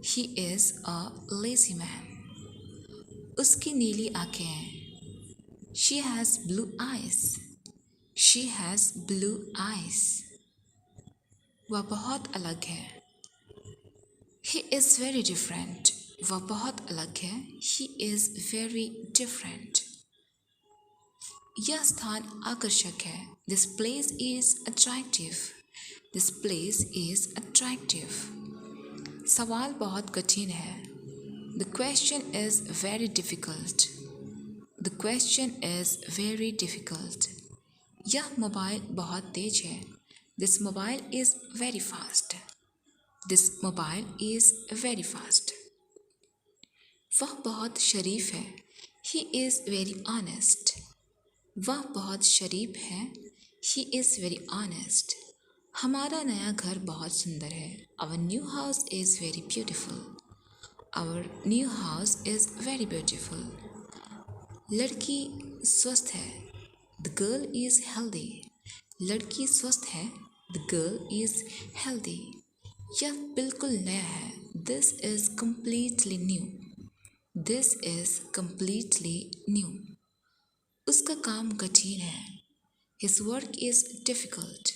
He is a lazy man. उसकी नीली आंखें हैं. She has blue eyes. She has blue eyes. वह बहुत अलग है. He is very different. वह बहुत अलग है. He is very different. यह स्थान आकर्षक है. This place is attractive. This place is attractive. सवाल बहुत कठिन है. The question is very difficult. The question is very difficult. यह मोबाइल बहुत तेज है. This mobile is very fast. This mobile is very fast. वह बहुत शरीफ है. He is very honest. वह बहुत शरीफ है. He is very honest. हमारा नया घर बहुत सुंदर है. Our new house is very beautiful. Our new house is very beautiful. लड़की स्वस्थ है. The girl is healthy. लड़की स्वस्थ है. The girl is healthy. यह बिल्कुल नया है. This is completely new. This is completely new. उसका काम कठिन है। His work is difficult.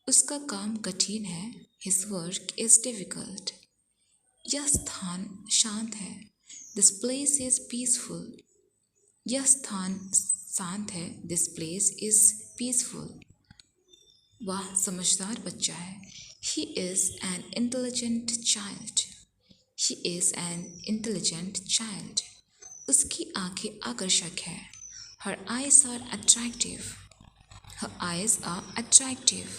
उसका काम कठिन है। His work is difficult. यह स्थान शांत है। This place is peaceful. यह स्थान शांत है। This place is peaceful. वह समझदार बच्चा है। He is an intelligent child. He is an intelligent child. उसकी आंखें आकर्षक है। Her eyes are attractive. Her eyes are attractive.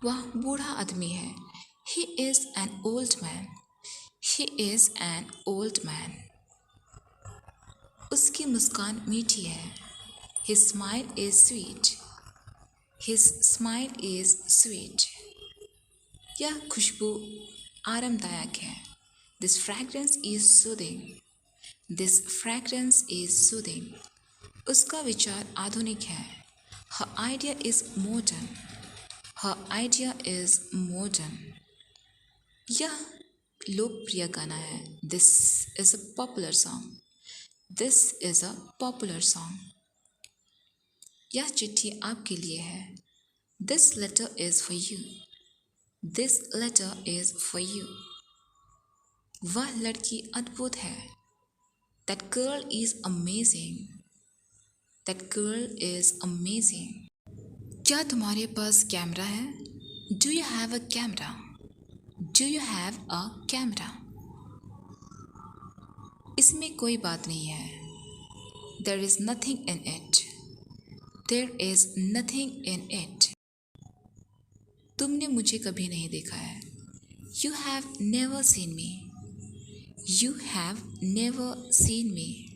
वह बूढ़ा आदमी है। He is an old man. He is an old man. उसकी मुस्कान मीठी है। His smile is sweet. His smile is sweet. यह खुशबू आरामदायक है। This fragrance is soothing. This fragrance is soothing. उसका विचार आधुनिक है। Her idea is modern. Her idea is modern. यह लोकप्रिय गाना है। This is a popular song. This is a popular song. यह चिट्ठी आपके लिए है। This letter is for you. This letter is for you. वह लड़की अद्भुत है। That girl is amazing. That girl is amazing. क्या तुम्हारे पास कैमरा है? Do you have a camera? Do you have a camera? इसमें कोई बात नहीं है। There is nothing in it. There is nothing in it. तुमने मुझे कभी नहीं देखा है। You have never seen me. You have never seen me.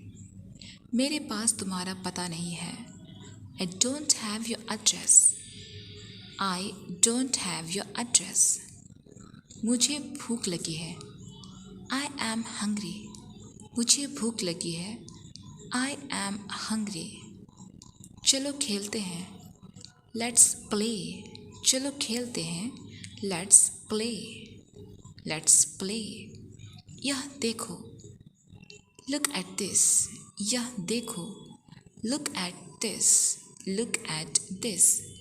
मेरे पास तुम्हारा पता नहीं है। I don't have your address. I don't have your address. मुझे भूख लगी है। I am hungry. मुझे भूख लगी है। I am hungry. चलो खेलते हैं। Let's play. चलो खेलते हैं। Let's play. Let's play. यह देखो। Look at this. यह देखो। Look at this. Look at this.